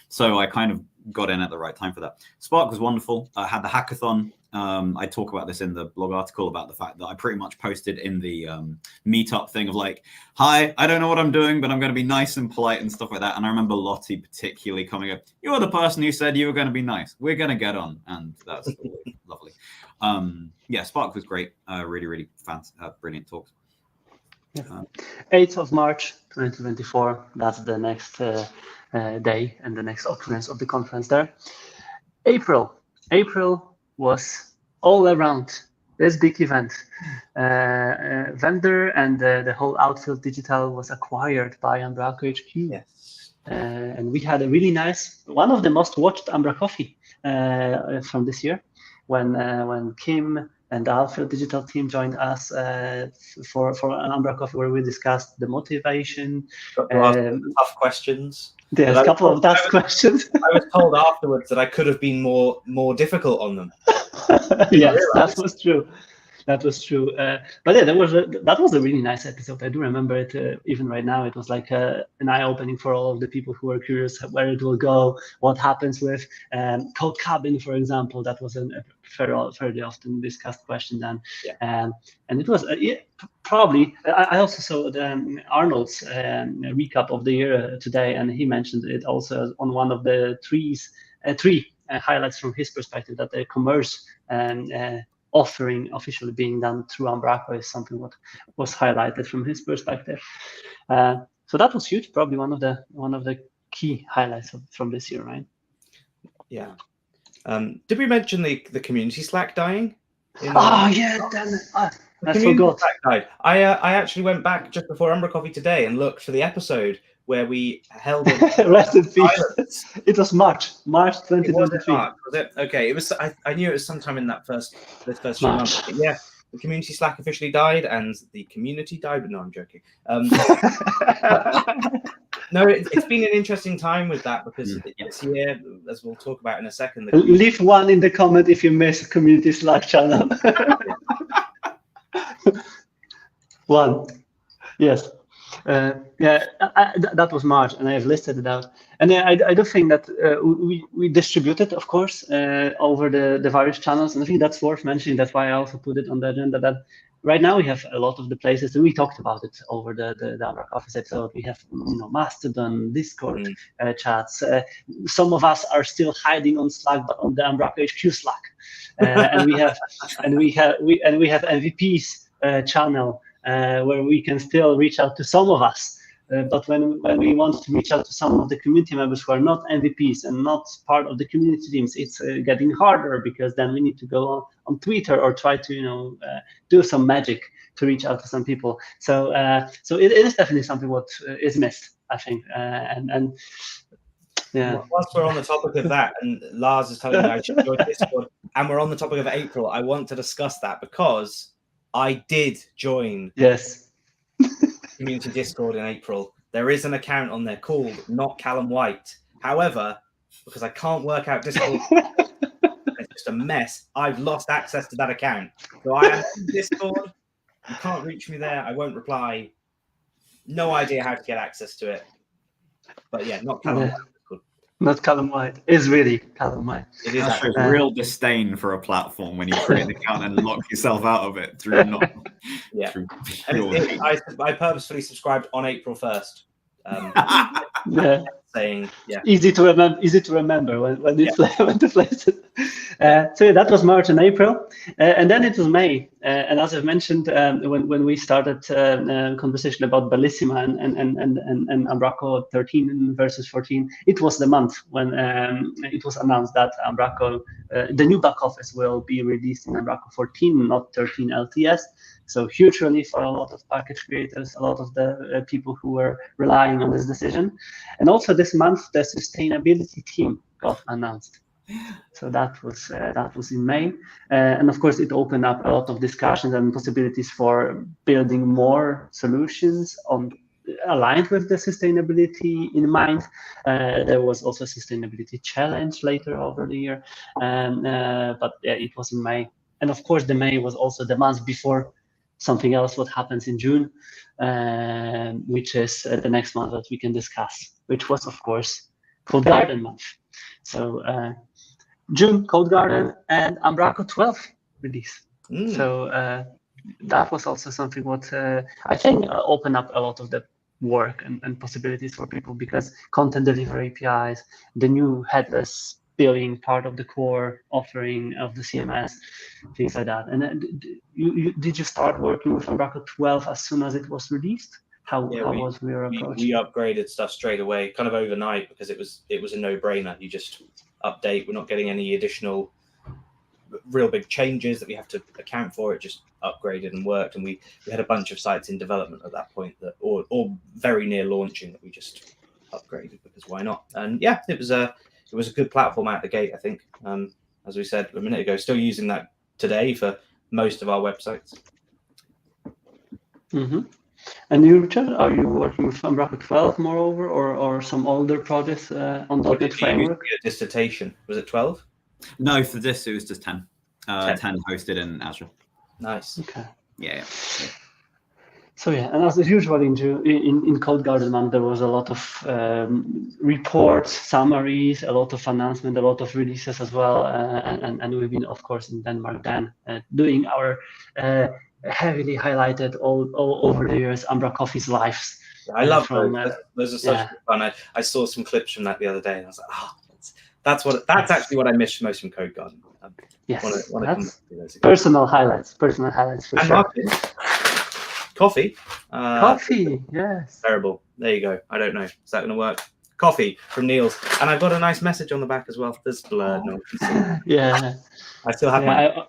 Speaker 3: so I kind of got in at the right time for that. Spark was wonderful. I had the hackathon. I talk about this in the blog article about the fact that I pretty much posted in the meetup thing of like, hi, I don't know what I'm doing, but I'm going to be nice and polite and stuff like that. And I remember Lottie particularly coming up, you're the person who said you were going to be nice. We're going to get on. And that's lovely. Spark was great. Really, really brilliant talks.
Speaker 1: 8th of March, 2024. That's the next day and the next occurrence of the conference there. April was all around this big event. Vendor and the whole Outfield Digital was acquired by Umbraco HQ.
Speaker 2: Yes.
Speaker 1: And we had a really nice, one of the most watched umbraCoffee from this year, when Kim and the Outfield Digital team joined us for an umbraCoffee where we discussed the motivation.
Speaker 2: Tough questions.
Speaker 1: There's a couple of tough questions.
Speaker 2: I was told afterwards that I could have been more difficult on them.
Speaker 1: Yes, that was true. That was true. But yeah, that was a really nice episode. I do remember it even right now. It was like an eye-opening for all of the people who are curious where it will go, what happens with Codegarden, for example. That was a fairly often discussed question then. And it was probably. I also saw Arnold's recap of the year today, and he mentioned it also on one of the three highlights from his perspective, that the commerce offering officially being done through Umbraco is something what was highlighted from his perspective. So that was huge, probably one of the key highlights from this year, right?
Speaker 2: Yeah. Did we mention the community Slack dying?
Speaker 1: Yeah, damn it. I forgot.
Speaker 2: Slack died. I actually went back just before umbraCoffee today and looked for the episode where we held it.
Speaker 1: Rest in peace. It was March 2023.
Speaker 2: Was it? Okay. It was. I knew it was sometime in those first few months. But yeah, the community Slack officially died, and the community died. But no, I'm joking. No, it's been an interesting time with that, because this year, as we'll talk about in a second,
Speaker 1: leave one in the comment if you miss community Slack channel. One. Yes. That was March, and I have listed it out. And I do think that we distributed, of course, over the various channels, and I think that's worth mentioning. That's why I also put it on the agenda, that right now we have a lot of the places, and we talked about it over the umbraCoffee episode. We have Mastodon, Discord chats. Some of us are still hiding on Slack, but on the Umbraco HQ Slack, and we have MVP's channel. Where we can still reach out to some of us. But when we want to reach out to some of the community members who are not MVPs and not part of the community teams, it's getting harder, because then we need to go on Twitter or try to do some magic to reach out to some people. So it is definitely something what is missed, I think. And yeah.
Speaker 2: Whilst we're on the topic of that, and Lars is telling me I should join Discord, and we're on the topic of April, I want to discuss that, because I did join community Discord in April. There is an account on there called Not Callum White. However, because I can't work out Discord, it's just a mess. I've lost access to that account. So I am in Discord. You can't reach me there. I won't reply. No idea how to get access to it. But yeah, Not Callum White.
Speaker 1: Not Callum White. It's really Callum White.
Speaker 2: It is
Speaker 3: shows real disdain for a platform when you create an account and lock yourself out of it through not.
Speaker 2: Yeah.
Speaker 3: Through
Speaker 2: I purposefully subscribed on April 1st. Saying
Speaker 1: easy to remember when to place it. So that was March and April, and then it was May. And as I've mentioned, when we started conversation about Bellissima and Umbraco 13 versus 14, it was the month when it was announced that Umbraco, the new back office, will be released in Umbraco 14, not 13 LTS. So huge relief for a lot of package creators, a lot of the people who were relying on this decision. And also this month, the sustainability team got announced. So that was in May. And of course, it opened up a lot of discussions and possibilities for building more solutions aligned with the sustainability in mind. There was also a sustainability challenge later over the year. But yeah, it was in May. And of course, the May was also the month before something else what happens in June, which is the next month that we can discuss, which was, of course, Codegarden month. So June, Codegarden, and Umbraco 12 release. So that was also something what I think opened up a lot of the work and possibilities for people, because content delivery APIs, the new headless billing part of the core offering of the CMS, things like that. And then, did you start working with Umbraco 12 as soon as it was released? How was your approach?
Speaker 2: We upgraded stuff straight away, kind of overnight, because it was a no-brainer. You just update. We're not getting any additional real big changes that we have to account for. It just upgraded and worked, and we had a bunch of sites in development at that point that, or very near launching, that we just upgraded, because why not? And yeah, it was a good platform out the gate, I think. As we said a minute ago, still using that today for most of our websites.
Speaker 1: Mm-hmm. And you, Richard, are you working with Umbraco 12 moreover, or some older projects on .NET Framework?
Speaker 2: Dissertation, was it 12?
Speaker 3: No, for this it was just 10. 10 hosted in Azure.
Speaker 2: Nice.
Speaker 1: Okay.
Speaker 3: Yeah.
Speaker 1: So yeah, and as usual in Codegarden month, there was a lot of reports, summaries, a lot of announcements, a lot of releases as well, and we've been, of course, in Denmark then doing our heavily highlighted all over the years umbraCoffee's lives.
Speaker 2: I love those are such good fun. I saw some clips from that the other day, and I was like, that's actually what I missed most from Codegarden.
Speaker 1: Yes,
Speaker 2: that's
Speaker 1: personal highlights for sure.
Speaker 2: Marcin, coffee.
Speaker 1: Coffee, yes.
Speaker 2: Terrible. There you go. I don't know. Is that going to work? Coffee from Niels, and I've got a nice message on the back as well. There's blurred. No one can see.
Speaker 1: Yeah.
Speaker 2: I still have my.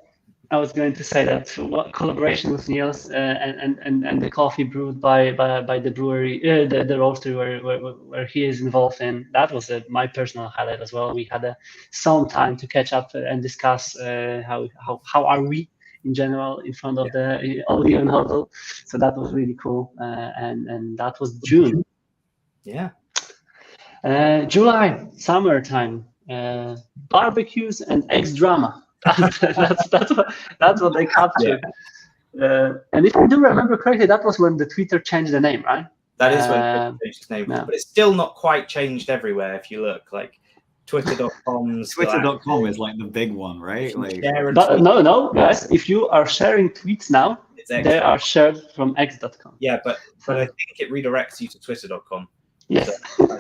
Speaker 1: I was going to say that collaboration with Niels and the coffee brewed by the brewery, the roastery where he is involved in, that was my personal highlight as well. We had some time to catch up and discuss how are we in general in front of the audio huddle. So that was really cool, and that was June.
Speaker 2: Yeah.
Speaker 1: July, summertime, barbecues and eggs drama. That's what they captured. Yeah. And if I do remember correctly, that was when the Twitter changed the name, right?
Speaker 2: That is when Twitter changed its name, but it's still not quite changed everywhere. If you look, like Twitter.com.
Speaker 3: Twitter.com is like the big one, right? Like,
Speaker 1: but no, guys. If you are sharing tweets now, they are shared from X.com.
Speaker 2: Yeah, but I think it redirects you to Twitter.com.
Speaker 1: Yes.
Speaker 2: So,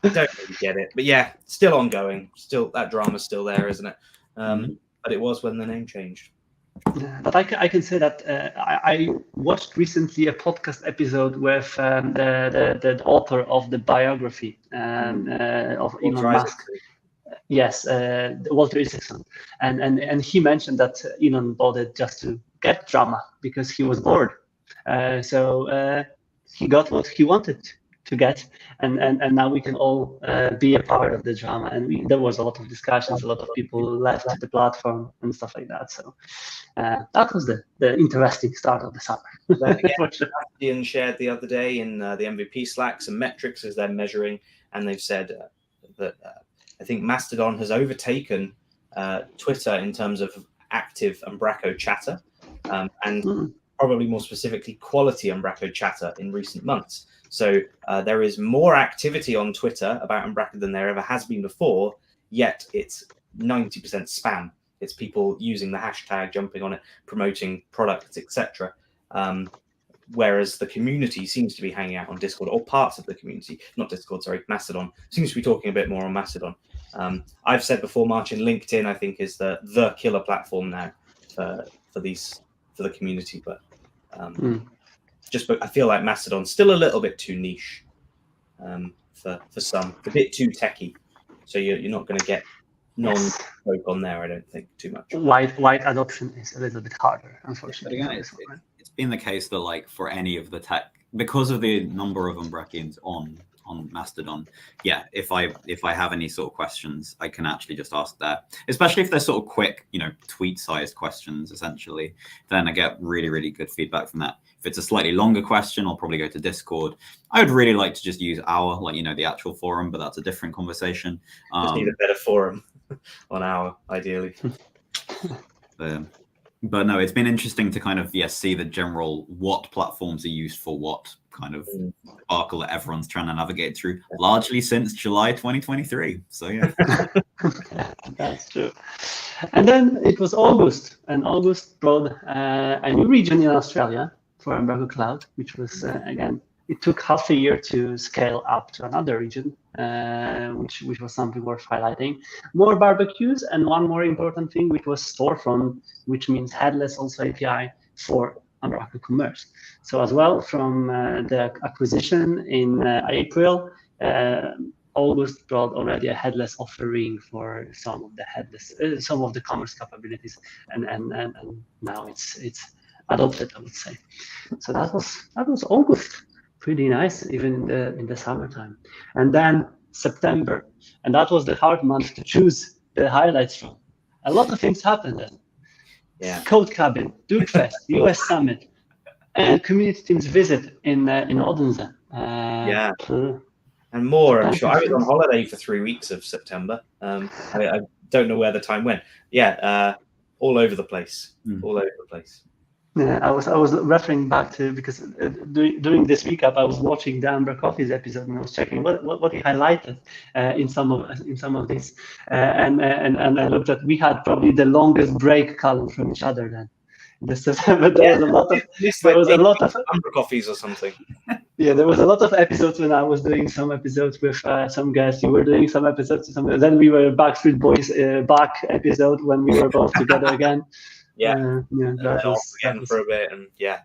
Speaker 2: I don't really get it, but yeah, still ongoing. Still, that drama's still there, isn't it? But it was when the name changed.
Speaker 1: Yeah, but I can say that I watched recently a podcast episode with the author of the biography of Elon Musk. Yes, Walter Isaacson, and he mentioned that Elon bought it just to get drama because he was bored. So he got what he wanted to get, and now we can all be a part of the drama. And there was a lot of discussions, a lot of people left the platform and stuff like that. So that was the interesting start of the summer.
Speaker 2: Ian shared the other day in the MVP Slack some metrics as they're measuring, and they've said that I think Mastodon has overtaken Twitter in terms of active Umbraco chatter, and probably more specifically quality Umbraco chatter in recent months. So there is more activity on Twitter about Umbraco than there ever has been before, yet it's 90% spam. It's people using the hashtag, jumping on it, promoting products, etc. Whereas the community seems to be hanging out on Discord, or parts of the community, not Discord, sorry, Mastodon, seems to be talking a bit more on Mastodon. I've said before, Marcin, LinkedIn, I think, is the killer platform now for the community, but but I feel like Mastodon's still a little bit too niche for some, a bit too techie. So you're not going to get non-folk on there, I don't think, too much.
Speaker 1: Wide adoption is a little bit harder, unfortunately.
Speaker 3: But again, it's been the case that, like, for any of the tech, because of the number of Umbracians on Mastodon, if I have any sort of questions, I can actually just ask that, especially if they're sort of quick, tweet-sized questions, essentially. Then I get really, really good feedback from that. If it's a slightly longer question, I'll probably go to Discord. I would really like to just use the actual forum, but that's a different conversation.
Speaker 2: Just need a better forum on our, ideally.
Speaker 3: But no, it's been interesting to kind of see the general what platforms are used for what kind of sparkle that everyone's trying to navigate through, largely since July 2023. So yeah.
Speaker 1: That's true. And then it was August, and August brought a new region in Australia for Umbraco Cloud, which was again, it took half a year to scale up to another region, which was something worth highlighting. More barbecues, and one more important thing, which was storefront, which means headless also API for Umbraco Commerce. So as well, from the acquisition in April, August brought already a headless offering for some of the commerce capabilities, and now it's adopted, I would say. So that was August. Pretty nice, even in the summertime. And then September, and that was the hard month to choose the highlights from. A lot of things happened then.
Speaker 2: Yeah.
Speaker 1: Codegarden, DukeFest, US Summit, and community teams visit in Odense.
Speaker 2: And more, I'm sure. I was on holiday for 3 weeks of September. I don't know where the time went. all over the place, all over the place.
Speaker 1: Yeah, I was referring back to, because during this recap I was watching the umbraCoffee's episode and I was checking what he highlighted in some of these, and I looked at, we had probably the longest break, Callum, from each other then. But there was a lot of
Speaker 2: umbraCoffees or something.
Speaker 1: Yeah, there was a lot of episodes when I was doing some episodes with some guests. You were doing some episodes. Then we were Backstreet Boys back episode when we were both together again.
Speaker 2: Yeah,
Speaker 1: that was
Speaker 2: for a bit, and yeah.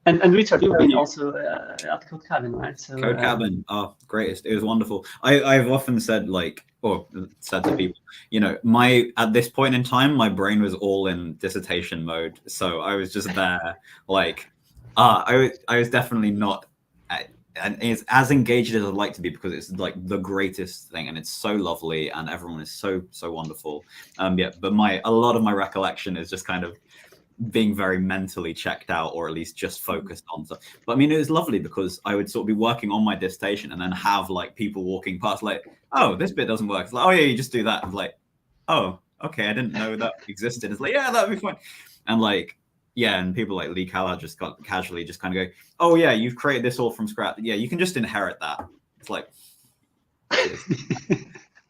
Speaker 1: And Richard, you've been also at Codegarden, right? So
Speaker 3: Codegarden, greatest! It was wonderful. I've often said said to people, at this point in time, my brain was all in dissertation mode, so I was just there, I was definitely not, and it's as engaged as I'd like to be, because it's like the greatest thing, and it's so lovely, and everyone is so wonderful. But a lot of my recollection is just kind of being very mentally checked out, or at least just focused on stuff. But I mean, it was lovely because I would sort of be working on my dissertation and then have people walking past, oh, this bit doesn't work. It's oh yeah, you just do that. I'm oh, okay, I didn't know that existed. It's yeah, that'd be fine. And and people like Lee Callard just got casually just kind of go, oh yeah, you've created this all from scratch. Yeah, you can just inherit that. It's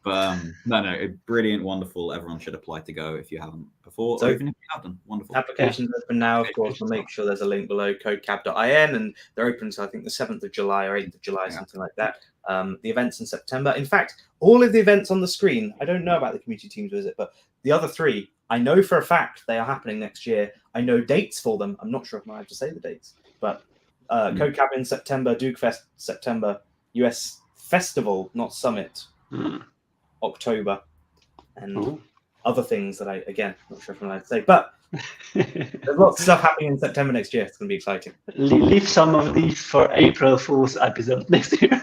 Speaker 3: but no, brilliant, wonderful. Everyone should apply to go if you haven't before, or even if you have done. Wonderful.
Speaker 2: Applications open now, of course. We'll make sure there's a link below, codecab.in, and they're open until I think the 7th of July or 8th of July, something like that. The events in September. In fact, all of the events on the screen, I don't know about the community teams visit, but the other 3, I know for a fact they are happening next year. I know dates for them. I'm not sure if I have to say the dates, but Codegarden September, Duke Fest September, US Festival, not Summit, October, and other things that again, not sure if I'm allowed to say, but there's lots of stuff happening in September next year. It's going to be exciting.
Speaker 1: Leave some of these for April Fool's episode next year.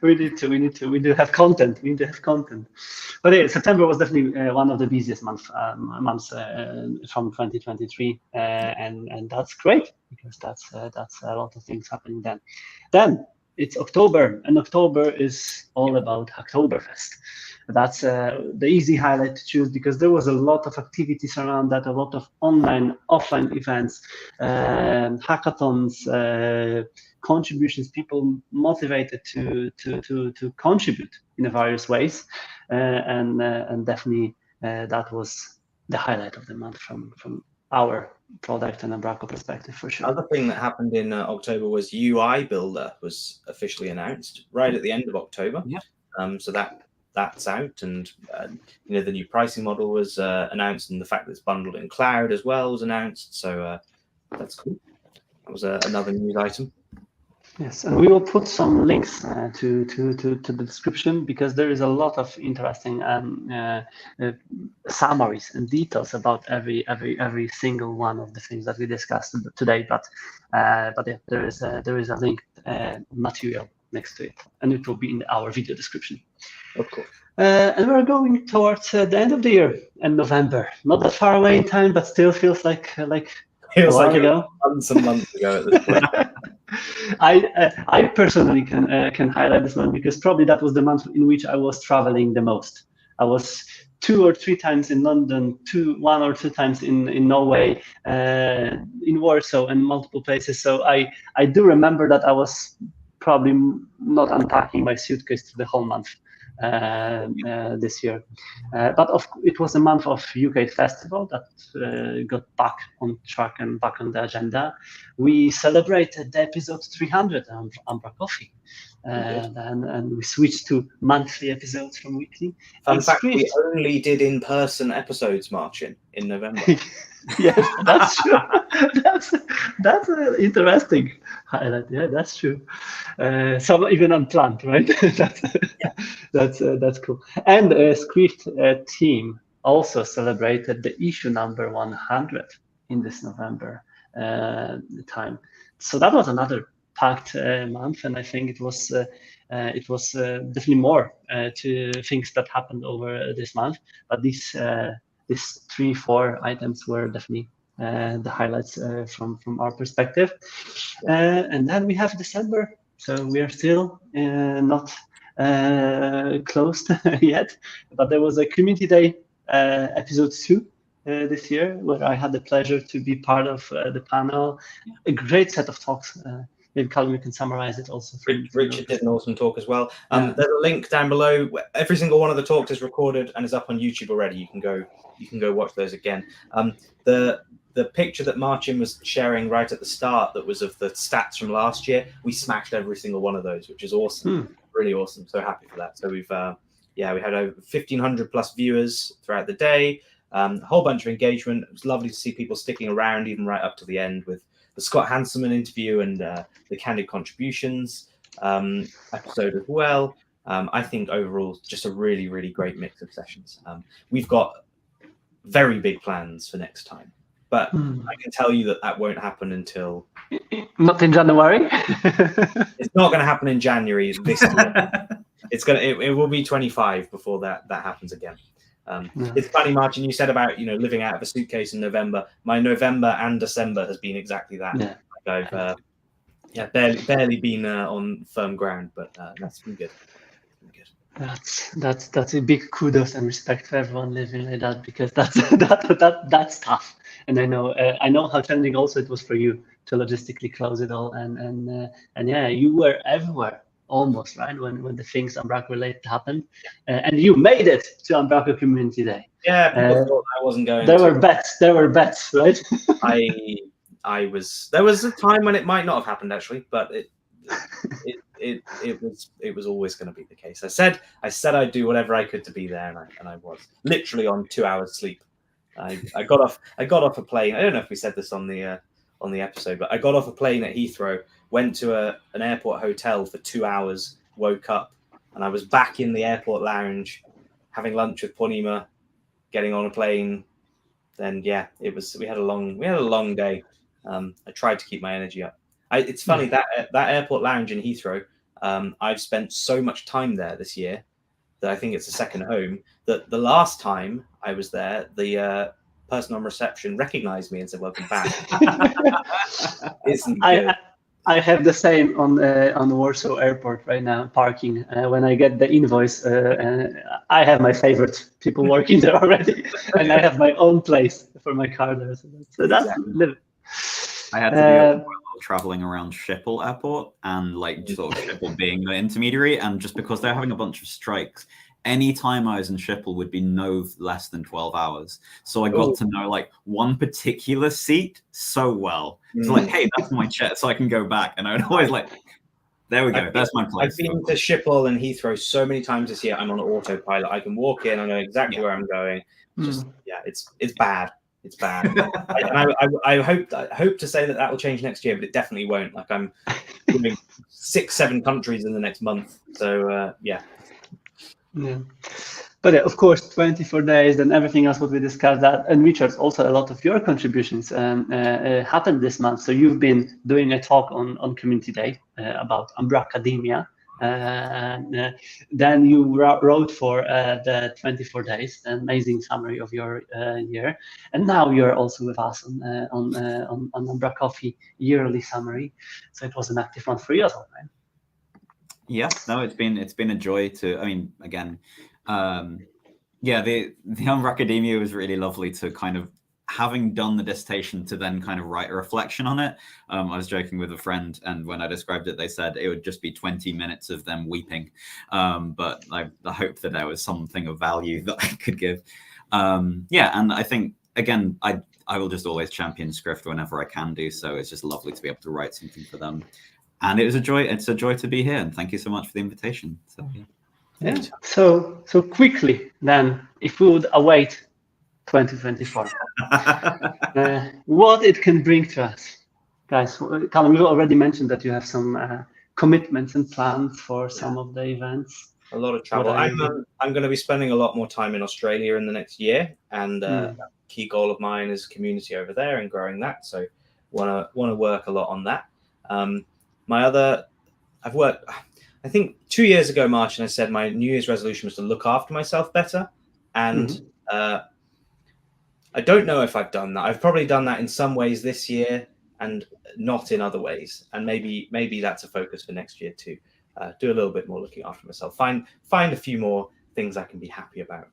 Speaker 1: we do have content. But yeah, September was definitely one of the busiest months from 2023, and that's great, because that's a lot of things happening then. Then it's October, and October is all about Hacktoberfest. That's the easy highlight to choose, because there was a lot of activities around that, a lot of online, offline events, hackathons, contributions, people motivated to contribute in various ways, and definitely that was the highlight of the month from our product and Umbraco perspective, for sure.
Speaker 2: Other thing that happened in October was UI Builder was officially announced right at the end of October.
Speaker 3: Yeah.
Speaker 2: So that's out, and the new pricing model was announced, and the fact that it's bundled in cloud as well was announced. So that's cool. That was another news item.
Speaker 1: Yes, and we will put some links to the description, because there is a lot of interesting summaries and details about every single one of the things that we discussed today. But yeah, there is a link material next to it, and it will be in our video description.
Speaker 2: Of course.
Speaker 1: And we're going towards the end of the year, and November. Not that far away in time, but still feels like
Speaker 2: feels like
Speaker 1: ago.
Speaker 2: Months and months ago at this point.
Speaker 1: I personally can highlight this one, because probably that was the month in which I was traveling the most. I was 2 or 3 times in London, 1 or 2 times in Norway, in Warsaw, and multiple places. So I do remember that I was probably not unpacking my suitcase to the whole month this year. But it was a month of UK Festival that got back on track and back on the agenda. We celebrated the episode 300 of umbraCoffee, and we switched to monthly episodes from weekly.
Speaker 2: Fun fact, we only did in-person episodes, Marcin, in November.
Speaker 1: Yes, that's true. That's an interesting highlight. Yeah, that's true. Some even unplanned, right? That's cool. And Script team also celebrated the issue number 100 in this November time. So that was another packed month, and I think it was definitely more to things that happened over this month. But these 3-4 items were definitely the highlights from our perspective. And then we have December, so we are still not closed yet, but there was a community day episode 2 this year, where I had the pleasure to be part of the panel. A great set of talks. Maybe Callum, you can summarize it also.
Speaker 2: Richard did an awesome talk as well. There's a link down below. Every single one of the talks is recorded and is up on YouTube already. You can go watch those again. The picture that Marcin was sharing right at the start, that was of the stats from last year, we smashed every single one of those, which is awesome. Really awesome. So happy for that. So we've we had over 1,500 plus viewers throughout the day. A whole bunch of engagement. It was lovely to see people sticking around even right up to the end with the Scott Hanselman interview and the Candid Contributions episode as well. I think overall, just a really, really great mix of sessions. We've got very big plans for next time, but I can tell you that won't happen until...
Speaker 1: Not in January?
Speaker 2: It's not going to happen in January this year. It will be 25 before that happens again. It's funny, Marcin, you said about living out of a suitcase in November. My November and December has been exactly that. I've barely been on firm ground, but that's been good.
Speaker 1: That's a big kudos and respect for everyone living like that, because that's tough. And I know how challenging also it was for you to logistically close it all, and yeah, you were everywhere almost, right, when the things Umbraco related happened, and you made it to Umbraco Community Day.
Speaker 2: Yeah, people thought I wasn't going.
Speaker 1: There were bets, right?
Speaker 2: I was. There was a time when it might not have happened actually, but it was always going to be the case. I said I'd do whatever I could to be there, and I was literally on 2 hours sleep. I got off a plane. I don't know if we said this on the episode, but I got off a plane at Heathrow, went to an airport hotel for 2 hours, woke up, and I was back in the airport lounge having lunch with Ponima, getting on a plane. Then yeah, we had a long day. I tried to keep my energy up. It's funny that airport lounge in Heathrow. I've spent so much time there this year that I think it's a second home. That the last time I was there, the person on reception recognized me and said, "Welcome back." Isn't good.
Speaker 1: I have the same on Warsaw Airport right now, parking. When I get the invoice, I have my favorite people working there already, and I have my own place for my car there. So that's exactly.
Speaker 3: I had to do traveling around Schiphol Airport, and sort of Schiphol being the intermediary, and just because they're having a bunch of strikes, any time I was in Schiphol would be no less than 12 hours. So I got to know one particular seat so well. So hey, that's my chair, so I can go back. And I would always there we go, that's my place.
Speaker 2: I've been to Schiphol and Heathrow so many times this year. I'm on autopilot. I can walk in, I know exactly where I'm going. Just it's bad. It's bad. I hope to say that will change next year, but it definitely won't. I'm doing 6-7 countries in the next month. So yeah.
Speaker 1: But of course, 24 days and everything else what we discussed, that, and Richard, also a lot of your contributions happened this month. So you've been doing a talk on Community Day about umbraCademia. Then you wrote for the 24 days, an amazing summary of your year, and now you're also with us on umbraCoffee yearly summary. So it was an active one for you as well, right?
Speaker 3: Yeah, no, it's been a joy to. I mean, again, the umbraCademia was really lovely to kind of, having done the dissertation, to then kind of write a reflection on it. I was joking with a friend, and when I described it, they said it would just be 20 minutes of them weeping. But I hope that there was something of value that I could give. And I think, again, I will just always champion Scrift whenever I can do so. It's just lovely to be able to write something for them. And it was a joy. It's a joy to be here, and thank you so much for the invitation. So,
Speaker 1: yeah. So quickly then, if we would await 2024, what it can bring to us, guys. Callum, you already mentioned that you have some commitments and plans for some of the events.
Speaker 2: A lot of travel. I'm going to be spending a lot more time in Australia in the next year, and a key goal of mine is community over there and growing that. So want to work a lot on that. I've worked, I think 2 years ago, Marcin, I said my New Year's resolution was to look after myself better. And I don't know if I've done that. I've probably done that in some ways this year and not in other ways. And maybe that's a focus for next year too. Do a little bit more looking after myself. Find a few more things I can be happy about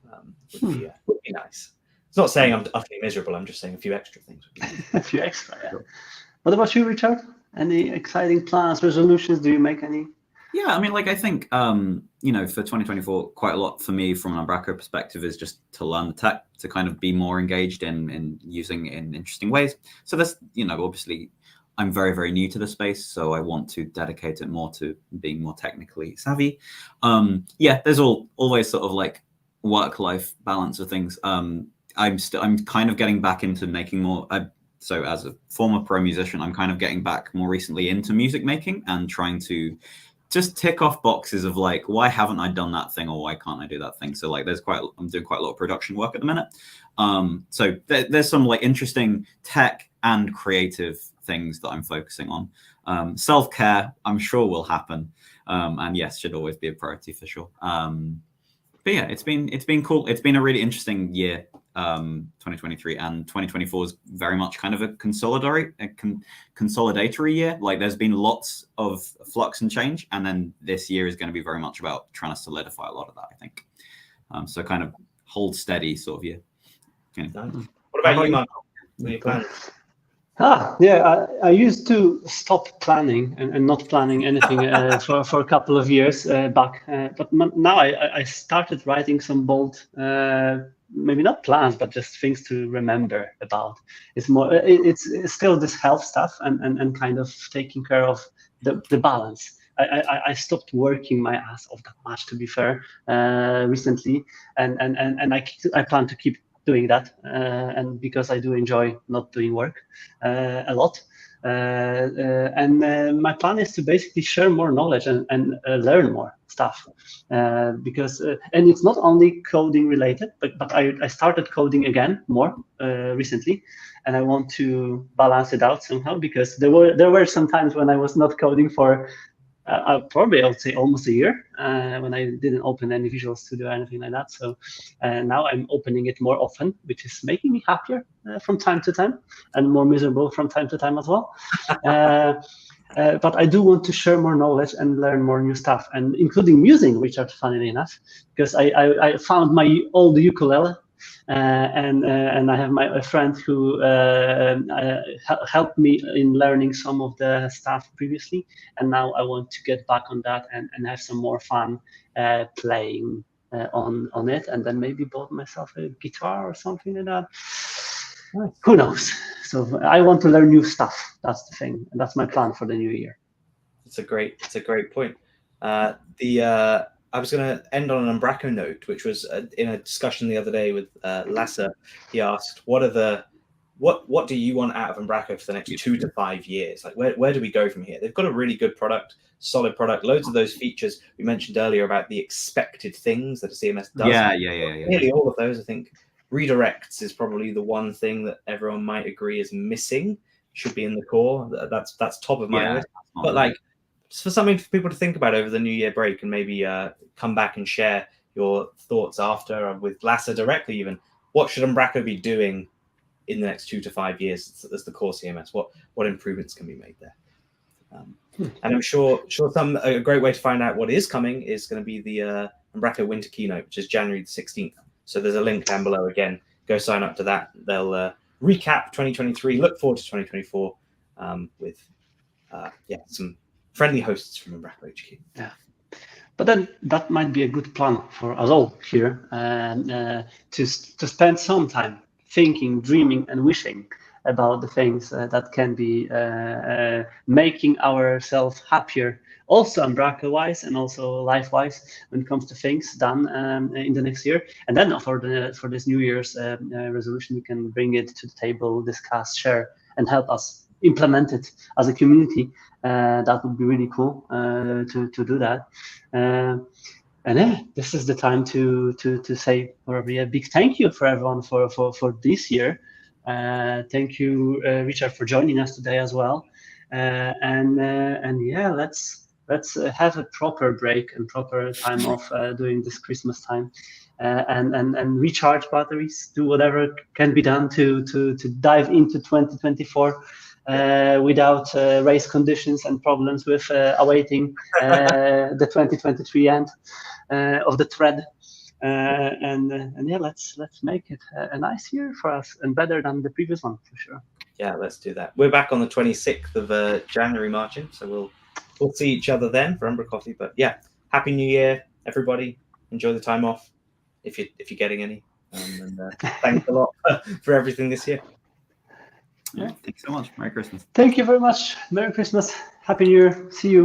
Speaker 2: would be nice. It's not saying I'm utterly miserable. I'm just saying a few extra things would be nice.
Speaker 1: A few extra, yeah. What about you, Richard? Any exciting plans, resolutions? Do you make any?
Speaker 3: Yeah, I mean, like, I think, you know, for 2024, quite a lot for me from an Umbraco perspective is just to learn the tech, to kind of be more engaged in using it in interesting ways. So that's, you know, obviously I'm very, very new to the space, so I want to dedicate it more to being more technically savvy. Yeah, there's always sort of like work-life balance of things. I'm kind of getting back into making more. So as a former pro musician, I'm kind of getting back more recently into music making and trying to just tick off boxes of like, why haven't I done that thing, or why can't I do that thing? So like, I'm doing quite a lot of production work at the minute. So there's some like interesting tech and creative things that I'm focusing on. Self-care, I'm sure will happen. And yes, should always be a priority for sure. But yeah, it's been cool. It's been a really interesting year, 2023, and 2024 is very much kind of a consolidatory year. Like there's been lots of flux and change, and then this year is going to be very much about trying to solidify a lot of that, I think. So kind of hold steady sort of year.
Speaker 2: Yeah. What about you, Mark? What are your plans?
Speaker 1: Yeah, I used to stop planning and not planning anything for a couple of years back. But now I started writing some bold, maybe not plans, but just things to remember about. It's more, it's still this health stuff and kind of taking care of the balance. I stopped working my ass off that much, to be fair, recently, and I plan to keep doing that, and because I do enjoy not doing work a lot, and my plan is to basically share more knowledge and learn more stuff, because and it's not only coding related, but I started coding again more recently, and I want to balance it out somehow, because there were some times when I was not coding for probably I would say almost a year, when I didn't open any Visual Studio or anything like that. So now I'm opening it more often, which is making me happier from time to time, and more miserable from time to time as well. But I do want to share more knowledge and learn more new stuff, and including music, which are funnily enough, because I found my old ukulele. And I have a friend who helped me in learning some of the stuff previously, and now I want to get back on that and have some more fun playing on it, and then maybe bought myself a guitar or something like that. Nice. Who knows? So I want to learn new stuff. That's the thing, and that's my plan for the new year.
Speaker 2: It's a great point. I was going to end on an Umbraco note, which was in a discussion the other day with Lasse. He asked, what do you want out of Umbraco for the next 2 to 5 years? Like, where do we go from here? They've got a really good product, solid product, loads of those features we mentioned earlier about the expected things that a CMS does.
Speaker 3: Yeah.
Speaker 2: Nearly all of those, I think. Redirects is probably the one thing that everyone might agree is missing, should be in the core. That's top of my list. But like, for something for people to think about over the New Year break, and maybe come back and share your thoughts after with Lasse directly. Even what should Umbraco be doing in the next 2 to 5 years as the core CMS? What improvements can be made there? And I'm sure a great way to find out what is coming is going to be the Umbraco Winter Keynote, which is January the 16th. So there's a link down below. Again, go sign up to that. They'll recap 2023, look forward to 2024 with some friendly hosts from Umbraco HQ.
Speaker 1: Yeah, but then that might be a good plan for us all here, to spend some time thinking, dreaming, and wishing about the things that can be making ourselves happier, also Umbraco-wise and also life-wise, when it comes to things done in the next year. And then for this New Year's resolution, we can bring it to the table, discuss, share, and help us implement it as a community. That would be really cool to do that. And yeah, this is the time to say probably a big thank you for everyone for this year. Thank you, Richard, for joining us today as well. And yeah, let's have a proper break and proper time off during this Christmas time, and recharge batteries, do whatever can be done to dive into 2024 without race conditions and problems with awaiting the 2023 end of the thread. and yeah, let's make it a nice year for us and better than the previous one for sure.
Speaker 2: Yeah, let's do that. We're back on the 26th of January, Marcin, so we'll see each other then for umbraCoffee. But yeah, Happy New Year, everybody. Enjoy the time off if you're getting any. And thanks a lot for everything this year.
Speaker 3: Yeah, thanks so much. Merry Christmas.
Speaker 1: Thank you very much. Merry Christmas. Happy New Year. See you.